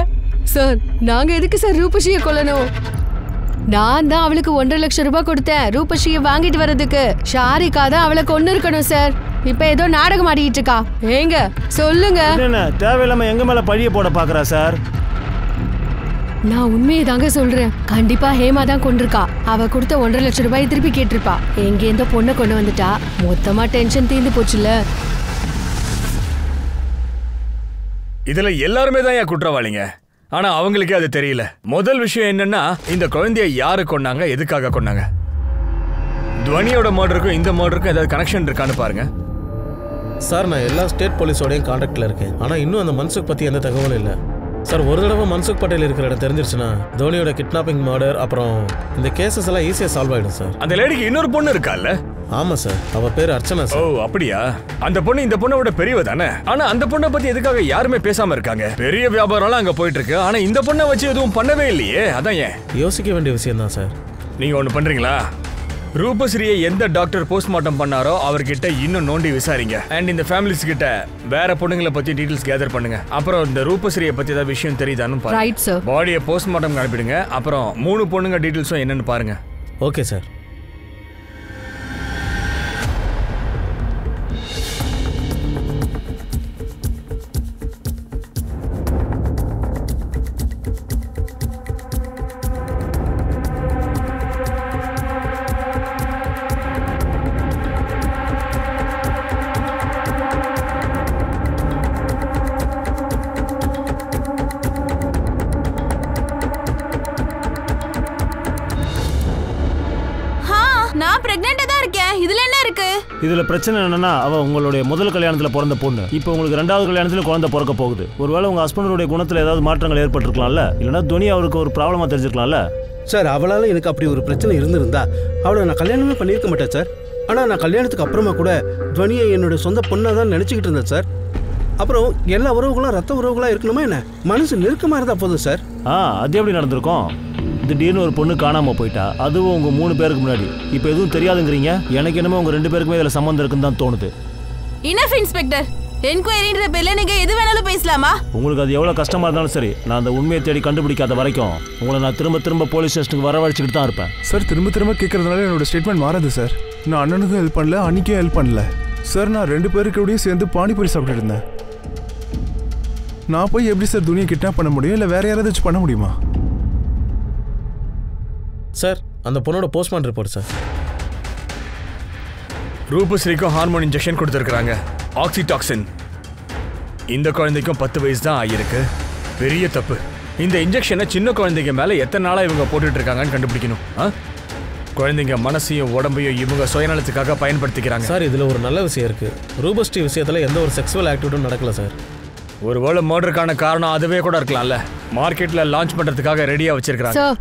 சார், நாங்க எதுக்கு சார் ரூபஸ்ரீயை கொல்லணும்? நான் தான் அவளுக்கு 1.5 லட்சம் ரூபாய் கொடுத்தேன் ரூபஸ்ரீயை வாங்கிட்டு வர்றதுக்கு. ஷாரிகா தான் அவளை கொன்னு இருக்கணும் சார். இப்ப ஏதோ நாடகம் ஆடிட்டு இருக்கா. ஏங்க சொல்லுங்க. என்ன தேவையில்லாம எங்க மேல பழிய போட பாக்குறா சார்? நான் உண்மையை தாங்க சொல்றேன். கண்டிப்பா ஹேமா தான் கொண்டிருக்கா. அவ கொடுத்த 1.5 லட்சம் ரூபாய் திருப்பி கேட்டிருப்பா. எங்க இந்த பொண்ணை கொண்டு வந்துட்டா மொத்தமா டென்ஷன் தீர்ந்து போச்சுல. இதுல எல்லாருமே தான் ஏன் குற்றவாளிங்க. ஆனா அவங்களுக்கே அது தெரியல. முதல் விஷயம் என்னன்னா, இந்த குழந்தைய யாரு கொன்னாங்க, எதுக்காக கொன்னாங்க? துவனியோட மர்டருக்கும் இந்த மர்டருக்கும் ஏதாவது கனெக்ஷன் இருக்கான்னு பாருங்க. சார், நான் எல்லா ஸ்டேட் போலீஸோடையும் கான்டாக்டில் இருக்கேன். ஆனால் இன்னும் அந்த மன்சுக் பற்றி எந்த தகவலும் இல்லை சார். ஒரு தடவை மன்சுக் பட்டேல் இருக்கிற இடம் தெரிஞ்சிருச்சுன்னா தோனியோட கிட்னாப்பிங் மர்டர் அப்புறம் இந்த கேசஸ் எல்லாம் ஈஸியாக சால்வ் ஆகிடும் சார். அந்த லேடிக்கு இன்னொரு பொண்ணு இருக்கால்ல? ஆமாம் சார், அவள் பேர் அர்ச்சனா சார். ஓ அப்படியா? அந்த பொண்ணு இந்த பொண்ணை விட பெரியவ தானே. ஆனா அந்த பொண்ணை பத்தி எதுக்காக யாருமே பேசாம இருக்காங்க? பெரிய வியாபாரம்லாம் அங்க போயிட்டு இருக்கு. ஆனா இந்த பொண்ணை வச்சு எதுவும் பண்ணவே இல்லையே. அதான் ஏன்? யோசிக்க வேண்டிய விஷயம் தான் சார். நீங்க ஒண்ணு பண்றீங்களா? ரூபஸ்ரீயை எந்த டாக்டர் போஸ்ட்மார்ட்டம் பண்ணாரோ அவர்கிட்ட இன்னும் நோண்டி விசாரிங்க. அண்ட் இந்த ஃபேமிலிஸ் கிட்ட வேற பொண்ணுங்களை பத்தி டீடைல்ஸ் கேதர் பண்ணுங்க. அப்புறம் இந்த ரூபஸ்ரீயை பத்தி ஏதாவது விஷயம் தெரியுதான்னு பாருங்க. Right sir. பாடியை போஸ்ட்மார்ட்டம் அனுப்பிடுங்க. அப்புறம் 3 பொண்ணுங்க டீடைல்ஸும் என்னன்னு பாருங்க. Okay sir. நான் பிரெக்னெண்டா தான் இருக்கேன். இதுல என்ன இருக்கு? இதுல பிரச்சனை என்னன்னா அவ உங்களுடைய முதல் கல்யாணத்துல பிறந்த பொண்ணு. இப்போ உங்களுக்கு 2வது கல்யாணத்துல குழந்தை பிறக்க போகுது. ஒருவேளை உங்க ஹஸ்பண்டோட குணத்துல ஏதாவது மாற்றங்கள் ஏற்பட்டிருக்கலாம்ல, இல்லைன்னா துனி அவருக்கு ஒரு ப்ராப்ளமா தெரிஞ்சிருக்கலாம்ல. சார் அவளால எனக்கு அப்படி ஒரு பிரச்சனை இருந்திருந்தா அவளை நான் கல்யாணமே பண்ணியிருக்க மாட்டேன் சார். ஆனால் நான் கல்யாணத்துக்கு அப்புறமா கூட துவனியை என்னோட சொந்த பொண்ணாக தான் நினச்சிக்கிட்டு இருந்தேன் சார். அப்புறம் எல்லா உறவுகளும் ரத்த உறவுகளாக இருக்கணுமா என்ன? மனசு நெருக்கமாக இருந்தால் போதும் சார். அது எப்படி நடந்திருக்கும்? திடீர்னு ஒரு பொண்ணு காணாம போயிட்டா, அதுவும் உங்க 3 பேருக்கு முன்னாடி. இப்போ எதுவும் தெரியாதுங்கிறீங்க. எனக்கு என்னமோ உங்க 2 பேருக்குமே இதுல சம்பந்தம் இருக்குன்னு தான் தோணுது. Enough inspector. என்கொயரின்ற பேர்ல நீங்க எது வேணாலும் பேசலாமா? உங்களுக்கு அது எவ்வளவு கஷ்டமா இருந்தாலும் சரி, நான் அந்த உண்மையை தேடி கண்டுபிடிக்காத வரைக்கும் உங்களை நான் திரும்ப போலீஸ் ஸ்டேஷனுக்கு வரவழைச்சிக்கிட்டு தான் இருப்பேன். சார் திரும்ப கேட்கறதுனால என்னோட ஸ்டேட்மெண்ட் மாறாது சார். நான் அண்ணனுக்கும் ஹெல்ப் பண்ணல, அன்னைக்கும் ஹெல்ப் பண்ணல சார். நான் 2 பேருக்கூடயும் சேர்ந்து பானிபூரி சாப்பிட்டு இருந்தேன். நான் போய் எப்படி சார் துணியை கிட்னாப் பண்ண முடியும்? இல்லை வேற யாராவது வச்சு பண்ண முடியுமா? சார் அந்த பொண்ணோட போஸ்ட்மார்ட்டம் ரிப்போர்ட் சார். ரூபஸ்ரீக்கும் ஹார்மோன் இன்ஜெக்ஷன் கொடுத்துருக்காங்க, ஆக்சிடாக்சின். இந்த குழந்தைக்கும் 10 வயசு தான் ஆகியிருக்கு. பெரிய தப்பு. இந்த இன்ஜெக்ஷனை சின்ன குழந்தைங்க மேல எத்தனை நாளா இவங்க போட்டுட்டு இருக்காங்கன்னு கண்டுபிடிக்கணும். குழந்தைங்க மனசையும் உடம்பையும் இவங்க சுயநலத்துக்காக பயன்படுத்திக்கிறாங்க. சார் இதுல ஒரு நல்ல விஷயம் இருக்கு. ரூபஸ்ரீ விஷயத்துல எந்த ஒரு செக்ஸுவல் ஆக்டிவிட்டியும் நடக்கல சார். ஒருவேளை மர்டருக்கான காரணம் அதுவே கூட இருக்கலாம்ல. மார்க்கெட்ல லான்ச் பண்றதுக்காக ரெடியா வச்சிருக்காங்க. சார்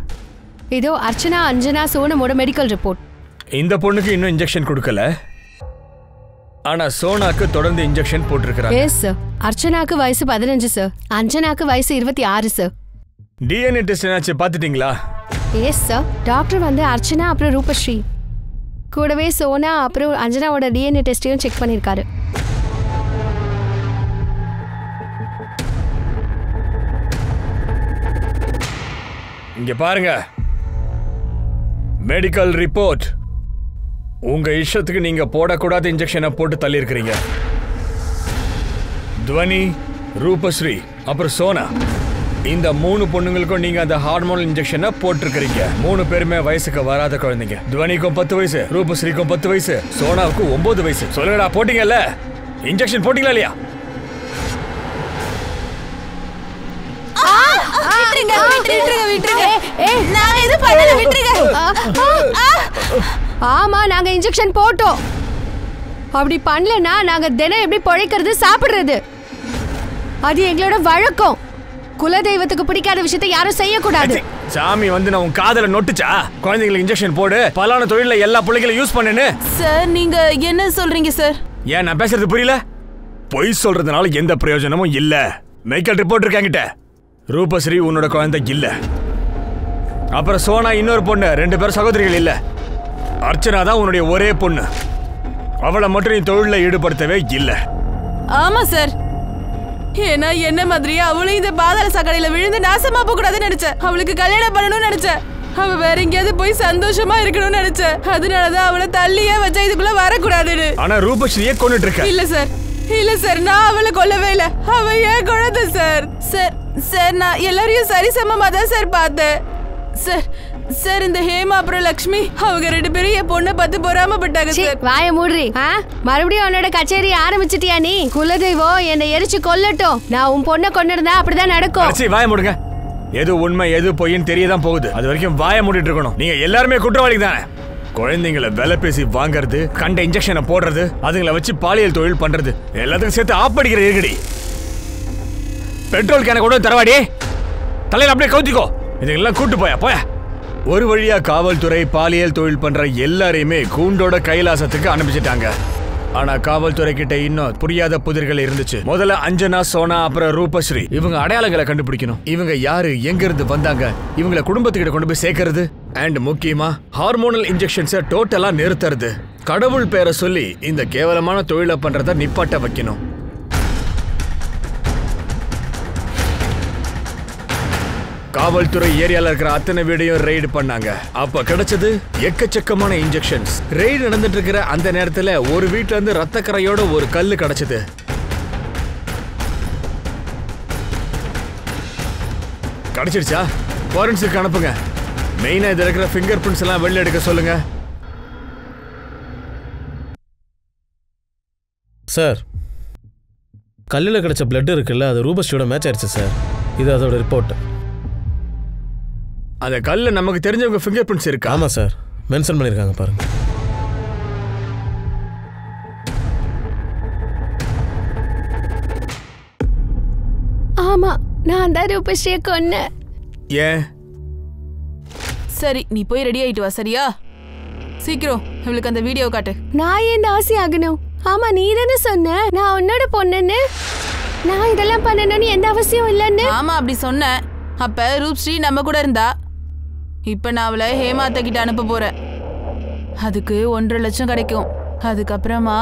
இதோ அர்ச்சனா அஞ்சனா சோனமோட மெடிக்கல் ரிப்போர்ட். இந்த பொண்ணுக்கு இன்னும் இன்ஜெக்ஷன் கொடுக்கல, ஆனா சோனாக்கு தொடர்ந்து இன்ஜெக்ஷன் போட்டுருக்காங்க. Yes sir. அர்ச்சனாக்கு வயசு 15 சார். அஞ்சனாக்கு வயசு 26 சார். டிஎன்ஏ டெஸ்ட் என்னாச்சு பாத்துட்டீங்களா? Yes sir. டாக்டர் வந்து அர்ச்சனா அப்புறம் ரூபஸ்ரீ கூடவே சோனா அப்புறம் அஞ்சனாவோட டிஎன்ஏ டெஸ்டையும் செக் பண்ணியிருக்காரு. இங்க பாருங்க, மெடிக்கல் ரிப்போர்ட். உங்க இஷ்டத்துக்கு நீங்க போடக்கூடாத இன்ஜெக்ஷனை போட்டு தள்ளி இருக்கிறீங்க. துவனி, ரூபஸ்ரீ அப்புறம் சோனா, இந்த 3 பொண்ணுங்களுக்கும் நீங்க அந்த ஹார்மோன் இன்ஜெக்ஷனை போட்டிருக்கிறீங்க. 3 பேருமே வயசுக்கு வராத குழந்தைங்க. துவனிக்கும் 10 வயசு, ரூபஸ்ரீக்கும் 10 வயசு, சோனாவுக்கும் 9 வயசு. சொல்லுங்கடா, போட்டீங்கல்ல? இன்ஜெக்ஷன் போட்டீங்களா இல்லையா? ஆமா நாங்க இன்ஜெக்ஷன் போட்டோம். அப்படி பண்ணலனா நாங்க தினம் எப்படி பொழைக்கிறது, சாப்பிடுறது? அது எங்களோட வழக்கம். குலதெய்வத்துக்கு பிடிக்காத விஷயத்தை யாரும் செய்யக்கூடாது. சாமி வந்து நான் உன் காதல நொட்டுச்சா? குழந்தைங்களுக்கு இன்ஜெக்ஷன் போடு, பலான தொழில எல்லா பிள்ளைகளும் யூஸ் பண்ணுன்னு. சார் நீங்க என்ன சொல்றீங்க சார்? ஏன் நான் பேசுறது புரியல? பொய் சொல்றதுனால எந்த பிரயோஜனமும் இல்ல. Medical report இருக்காங்கிட்ட. ரூபஸ்ரீ உன்னோட குழந்தை இல்ல. அப்புறம் சோனா இன்னொரு பொண்ணு, 2 பேரும் சகோதரிகள் இல்ல. அர்ச்சனா தான் உன்னுடைய ஒரே பொண்ணு. அவளை மட்டும் நீ தொழில ஈடுபடுத்தவே இல்ல. ஆமா சார். ஏன்னா என்ன மாதிரியே அவளும் இந்த பாதாள சாக்கடையில விழுந்து நாசமா போக கூடாதுன்னு நினைச்சேன். அவளுக்கு கல்யாணம் பண்ணணும்னு நினைச்சேன். அவ வேற எங்கேயாவது போய் சந்தோஷமா இருக்கணும்னு நினைச்சேன். அதனாலதான் அவளை தள்ளியே வச்சா இதுக்குள்ள வரக்கூடாதுன்னு. ஆனா ரூபஸ்ரீயே கொன்னுட்டு இருக்க. இல்ல சார், இல்ல சார், நான் அவளை கொல்லவே இல்ல. அவ ஏன் குழந்தை சார். சார் சார் நான் எல்லாரையும் சரிசமமா தான் சார் பார்த்தேன். சார் சார் இந்த ஹேமா அப்புறம் லக்ஷ்மி அவங்க 2 பேரும் என் பொண்ணை பார்த்து பொறாமப்பட்டாங்க சார். வாய மூடுறி. மறுபடியும் உன்னோட கச்சேரி ஆரம்பிச்சிட்டியா நீ? குலதெய்வம் என்னை எரிச்சு கொல்லட்டும். நான் உன் பொண்ணை கொண்டிருந்தா அப்படிதான் நடக்கும். சரி வாய மூடுங்க. எது உண்மை எது பொய்ன்னு தெரியதான் போகுது. அது வரைக்கும் வாய மூடிட்டு இருக்கணும். நீங்க எல்லாருமே குற்றவாளி தானே. குழந்தைங்களை விலை பேசி வாங்கறது, கண்ட இன்ஜெக்ஷனை போடுறது, அதுங்களை வச்சு பாலியல் தொழில் பண்றது, எல்லாத்துக்கும் சேர்த்து ஆப்படிக்கிற இருக்கடி. பெட்ரோல் கேன கூட தரவாடி, தலையில அப்படியே கவுத்திக்கோ. இதெல்லாம் கூட்டு போயா. ஒரு வழியா காவல்துறை பாலியல் தொழில் பண்ற எல்லாரையுமே கூண்டோட கைலாசத்துக்கு அனுப்பிச்சிட்டாங்க. ஆனா காவல்துறை கிட்ட இன்னும் புரியாத புதிர்கள் இருந்துச்சு. முதல்ல அஞ்சனா, சோனா அப்புறம் ரூபஸ்ரீ. இவங்க அடையாளங்களை கண்டுபிடிக்கணும். இவங்க யாரு, எங்க இருந்து வந்தாங்க, இவங்களை குடும்பத்துக்கிட்ட கொண்டு போய் சேர்க்கறது, அண்ட் முக்கியமா ஹார்மோனல் இன்ஜெக்ஷன்ஸை டோட்டலா நிறுத்துறது. கடவுள் பேரை சொல்லி இந்த கேவலமான தொழிலை பண்றத நிப்பாட்ட வைக்கணும். காவல்துறை ஏரியால இருக்கிற அத்தனை வீடையும் ரெய்டு பண்ணாங்க. அப்ப கிடைச்சது எக்கச்சக்கமான இன்ஜெக்ஷன்ஸ். ரெய்டு நடந்துட்டு இருக்கிற அந்த நேரத்துல ஒரு வீட்ல இருந்து ரத்த கரையோட ஒரு கல்லு கிடைச்சது. கிடைச்சிருச்சா? ஃபாரன்சிக் அனுப்புங்க. மெயினா இதுல இருக்கிற ஃபிங்கர் பிரிண்ட்ஸ் எல்லாம் வெளில எடுக்க சொல்லுங்க. சார், கல்லில் கிடைச்ச பிளட் இருக்குல்ல, அது ரூபஸ்ரீயோட மேட்ச் ஆயிடுச்சு சார். இது அதோட ரிப்போர்ட். அந்த கல்ல நமக்கு தெரிஞ்சவங்க ஃபிங்கர் பிரிண்ட்ஸ் இருக்கா? ஆமாம் சார், மென்ஷன் பண்ணியிருக்காங்க பாருங்க. ஆமா, நான் தான் ரூபஸ்ரீயை கொன்னேன். ஏன்? சரி, நீ போய் ரெடி ஆயிட்டு வா. சரியா? சீக்கிரம் இவளுக்கு அந்த வீடியோ காட்டு. நான் ஏன் ஆசை ஆகணும்? ஆமா, நீ தானே சொன்ன நான் உன்னோட பொண்ணுன்னு. நான் இதெல்லாம் பண்ணணும்னு எந்த அவசியம் இல்லைன்னு. ஆமா, அப்படி சொன்னேன். அப்ப ரூப்ஸ்ரீ நம்ம கூட இருந்தா. இப்ப நான் அவளை ஹேமாத்த கிட்ட அனுப்ப போறேன். அதுக்கு 1.5 லட்சம் கிடைக்கும். அதுக்கப்புறமா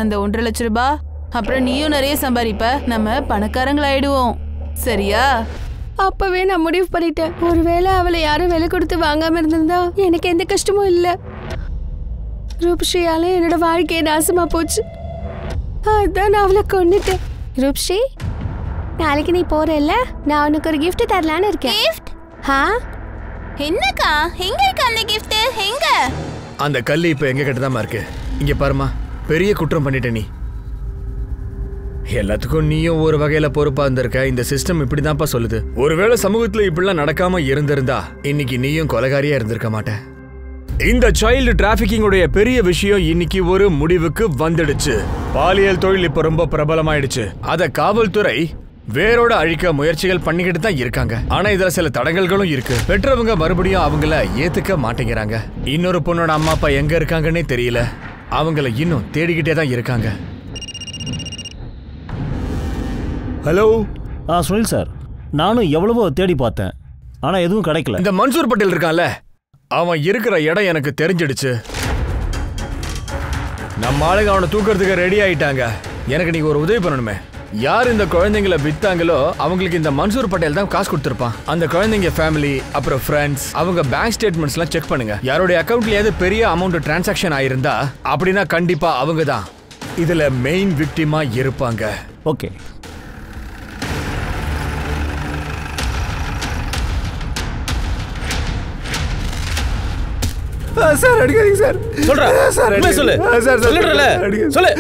அந்த 1.5 லட்சம் ரூபாய், அப்புறம் நீயும் நிறைய சம்பாதிப்ப. நம்ம பணக்காரங்களாயிடுவோம். சரியா? அப்பவே நான் முடிவு பண்ணிட்டேன். ஒருவேளை அவளை யாரும் விலை கொடுத்து வாங்காம இருந்திருந்தா எனக்கு எந்த கஷ்டமும் இல்லை. ரூப்ஸ்ரீயால என்னோட வாழ்க்கையை நாசமா போச்சு. அதான் நான் அவளை கொன்னுட்டேன். ரூப்ஸ்ரீ, நாளைக்கு நீ போறல்ல, நான் உனக்கு ஒரு கிஃப்ட் தரலான்னு இருக்கேன். கிஃப்ட்? என்னக்கா? எங்க இருக்கு அந்த கிஃப்ட்? எங்க? அந்த கல்லு இப்ப எங்க கிட்டதாமா இருக்கு. இங்க பாருமா, பெரிய குற்றம் பண்ணிட்ட நீ. எல்லாத்துக்கும் நீயும் ஒரு வகையில பொறுப்பா இருந்திருக்க. இந்த சிஸ்டம் இப்படிதான்ப்பா சொல்லுது. ஒருவேளை சமூகத்துல இப்படிலாம் நடக்காம இருந்திருந்தா இன்னைக்கு நீயும் கொலைகாரியா இருந்திருக்க மாட்ட. இந்த சைல்டு டிராபிகிங் உடைய பெரிய விஷயம் இன்னைக்கு ஒரு முடிவுக்கு வந்துடுச்சு. பாலியல் தொழில் இப்ப ரொம்ப பிரபலமாயிடுச்சு. அத காவல்துறை வேரோட அழிக்க முயற்சிகள் பண்ணிக்கிட்டு தான் இருக்காங்க. ஆனா இதுல சில தடங்கல்களும் இருக்கு. பெற்றவங்க மறுபடியும் அவங்கள ஏத்துக்க மாட்டேங்கிறாங்க. இன்னொரு பொண்ணோட அம்மா அப்பா எங்க இருக்காங்கன்னே தெரியல. அவங்கள இன்னும் தேடிக்கிட்டே தான் இருக்காங்க. ஹலோ. சுனில் சார், நானும் எவ்வளவோ தேடி பார்த்தேன், ஆனா எதுவும் கிடைக்கல. இந்த மன்சூர் பட்டேல் இருக்கான்ல, அவன் இருக்கிற இடம் எனக்கு தெரிஞ்சிடுச்சு. நம்ம ஆளுங்க அவனை தூக்கிறதுக்கு ரெடி ஆயிட்டாங்க. எனக்கு நீங்க ஒரு உதவி பண்ணணுமே. யார் இந்த குழந்தைங்களை வித்தாங்களோ அவங்களுக்கு இந்த மன்சூர் பட்டேல் தான் காசு கொடுத்துருப்பான். அந்த குழந்தைங்க ஃபேமிலி, அப்புறம் ஃப்ரெண்ட்ஸ், அவங்க பேங்க் ஸ்டேட்மெண்ட்ஸ்லாம் செக் பண்ணுங்க. யாருடைய அக்கௌண்ட்லயாவது பெரிய அமௌண்ட் டிரான்சாக்ஷன் ஆயிருந்தா அப்படின்னா கண்டிப்பா அவங்க தான் இதுல மெயின் விக்டிமா இருப்பாங்க. ஓகே. சார் அடிக்காதீங்க சார். சொல்றா சார் சொல்லு. சார் சொல்லுறல சொல்லு.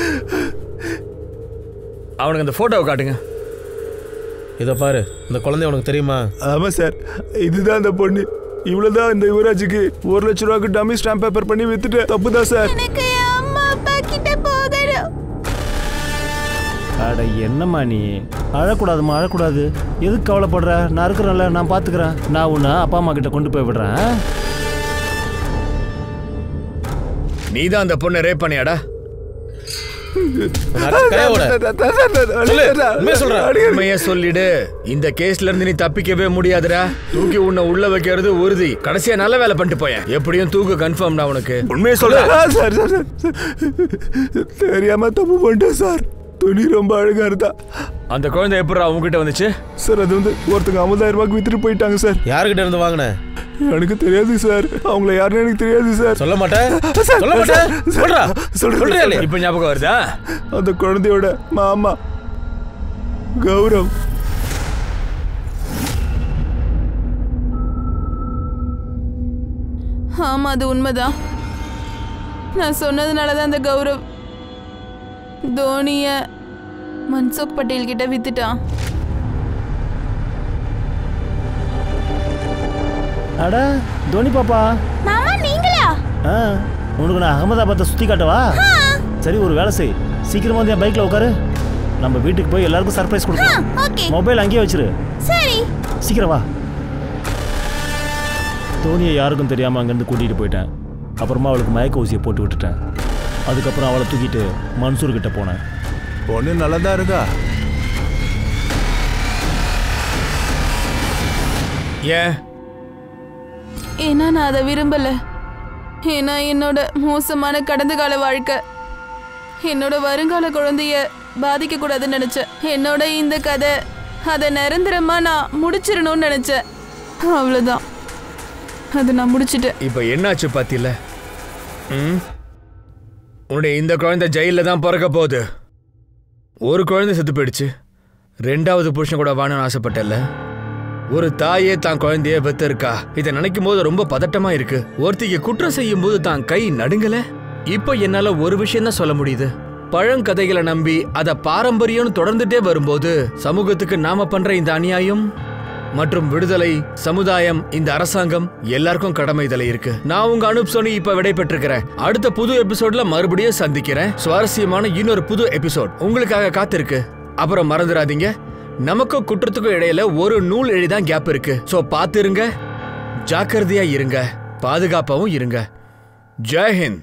அவனுக்கு அந்த போட்டோவை காட்டுங்க. இதை பாரு, இந்த குழந்தை உனக்கு தெரியுமா? ஆமா சார், இதுதான் அந்த பொண்ணு. இவ்வளவுதான் இந்த யுவராஜுக்கு 1 லட்சம் ரூபாய்க்கு டம்மி ஸ்டாம்ப் பேப்பர் பண்ணி வித்துட்டு தப்புதான் சார். எனக்கு அம்மா அப்பா கிட்ட போகணும். அட என்னம்மா நீ? அழக்கூடாதுமா, அழக்கூடாது. எதுக்கு கவலைப்படுற? நான் இருக்கிறேன்ல, நான் பார்த்துக்கிறேன். நான் உன்னை அப்பா அம்மா கிட்ட கொண்டு போய் விடுறேன். நீதான் அந்த பொண்ணை ரேப் பண்ணியாடா? சொல்லிடு. இந்த கேஸ்ல இருந்து நீ தப்பிக்கவே முடியாதுடா. தூக்கி உன்னை உள்ள வைக்கிறது உறுதி. கடைசியா நல்ல வேலை பண்ணிட்டு போய. எப்படியும் தூக்கு கன்ஃபார்ம்டா உனக்கு. உண்மையை சொல்ற. தெரியாம தப்பு பண்ணிட்டேன் சார். துணி ரொம்ப அழகா இருந்தா. அந்த குழந்தை எப்படி உங்ககிட்ட வந்துச்சு? சார் அது வந்து ஒருத்தங்க 50,000 ரூபாய்க்கு வித்துட்டு போயிட்டாங்க சார். யாருக்கிட்ட இருந்து வாங்கின? எனக்கு தெரியாது சார். அவங்கள யாருன்னு எனக்கு தெரியாது சார். சொல்ல மாட்டேன். சொல்ல மாட்டேன். சொல்றா. சொல்றே. இப்ப ஞாபகம் வருதா? அந்த குழந்தையோட மாமா கௌரவ். ஆமா, அது உண்மைதான். நான் சொன்னதுனாலதான் அந்த கௌரவ் தோனிய மன்சுக் பட்டேல் கிட்ட வித்துட்டான். அட தோனி பாப்பா. மாமா நீங்களா? உனக்கு நான் அகமதாபாத்தை சுத்தி காட்டவா? சரி, ஒரு வேலை செய். சீக்கிரமா வந்து என் பைக்ல உட்காரு. நம்ம வீட்டுக்கு போய் எல்லாருக்கும் சர்ப்ரைஸ் கொடுக்கலாம். மொபைல் அங்கேயே வச்சிரு. சரி, சீக்கிரம் வா. தோனியை யாருக்கும் தெரியாம அங்கேருந்து கூட்டிட்டு போயிட்டேன். அப்புறமா அவளுக்கு மயக்க ஊசியை போட்டு விட்டுட்டேன். அதுக்கப்புறம் அவளை தூக்கிட்டு மன்சூர் கிட்ட போனேன். பொண்ணு நல்லதா இருக்கா? ஏன் ஏன்னா நான் அதை விரும்பல. ஏன்னா என்னோட மோசமான கடந்த கால வாழ்க்கை என்னோட வருங்கால குழந்தைய பாதிக்க கூடாதுன்னு நினைச்சேன். என்னோட இந்த கதை அதை நிரந்தரமா நான் முடிச்சிடணும்னு நினைச்சேன். அவ்வளவுதான், அதை நான் முடிச்சிட்டேன். இப்ப என்னாச்சு பாத்தில? உன்னுடைய இந்த குழந்தை ஜெயில தான் பிறக்க போகுது. ஒரு குழந்தை செத்து போயிடுச்சு, 2வது புருஷன் கூட வாழணும்னு ஆசைப்பட்டல. ஒரு தாயே தான் குழந்தைய பெத்து இருக்கா. இதை நினைக்கும் போது ரொம்ப பதட்டமா இருக்கு. ஒருத்திக்கு குற்றம் செய்யும் போது தான் கை நடுங்கல. இப்ப என்னால ஒரு விஷயம் தான் சொல்ல முடியுது. பழங்கதைகளை நம்பி அத பாரம்பரியம் தொடர்ந்துட்டே வரும்போது சமூகத்துக்கு நாம பண்ற இந்த அநியாயம் மற்றும் விடுதலை, சமுதாயம், இந்த அரசாங்கம் எல்லாருக்கும் கடமை இதுல இருக்கு. நான் உங்க அனுப் சோனி இப்ப விடை பெற்றிருக்கிறேன். அடுத்த புது எபிசோட்ல மறுபடியும் சந்திக்கிறேன். சுவாரஸ்யமான இன்னொரு புது எபிசோட் உங்களுக்காக காத்திருக்கு. அப்புறம் மறந்துடாதீங்க, நமக்கும் குற்றத்துக்கும் இடையில ஒரு நூல் எழுதான் கேப் இருக்கு. சோ பாத்துருங்க, ஜாக்கிரதையா இருங்க, பாதுகாப்பாவும் இருங்க. ஜெய் ஹிந்த்.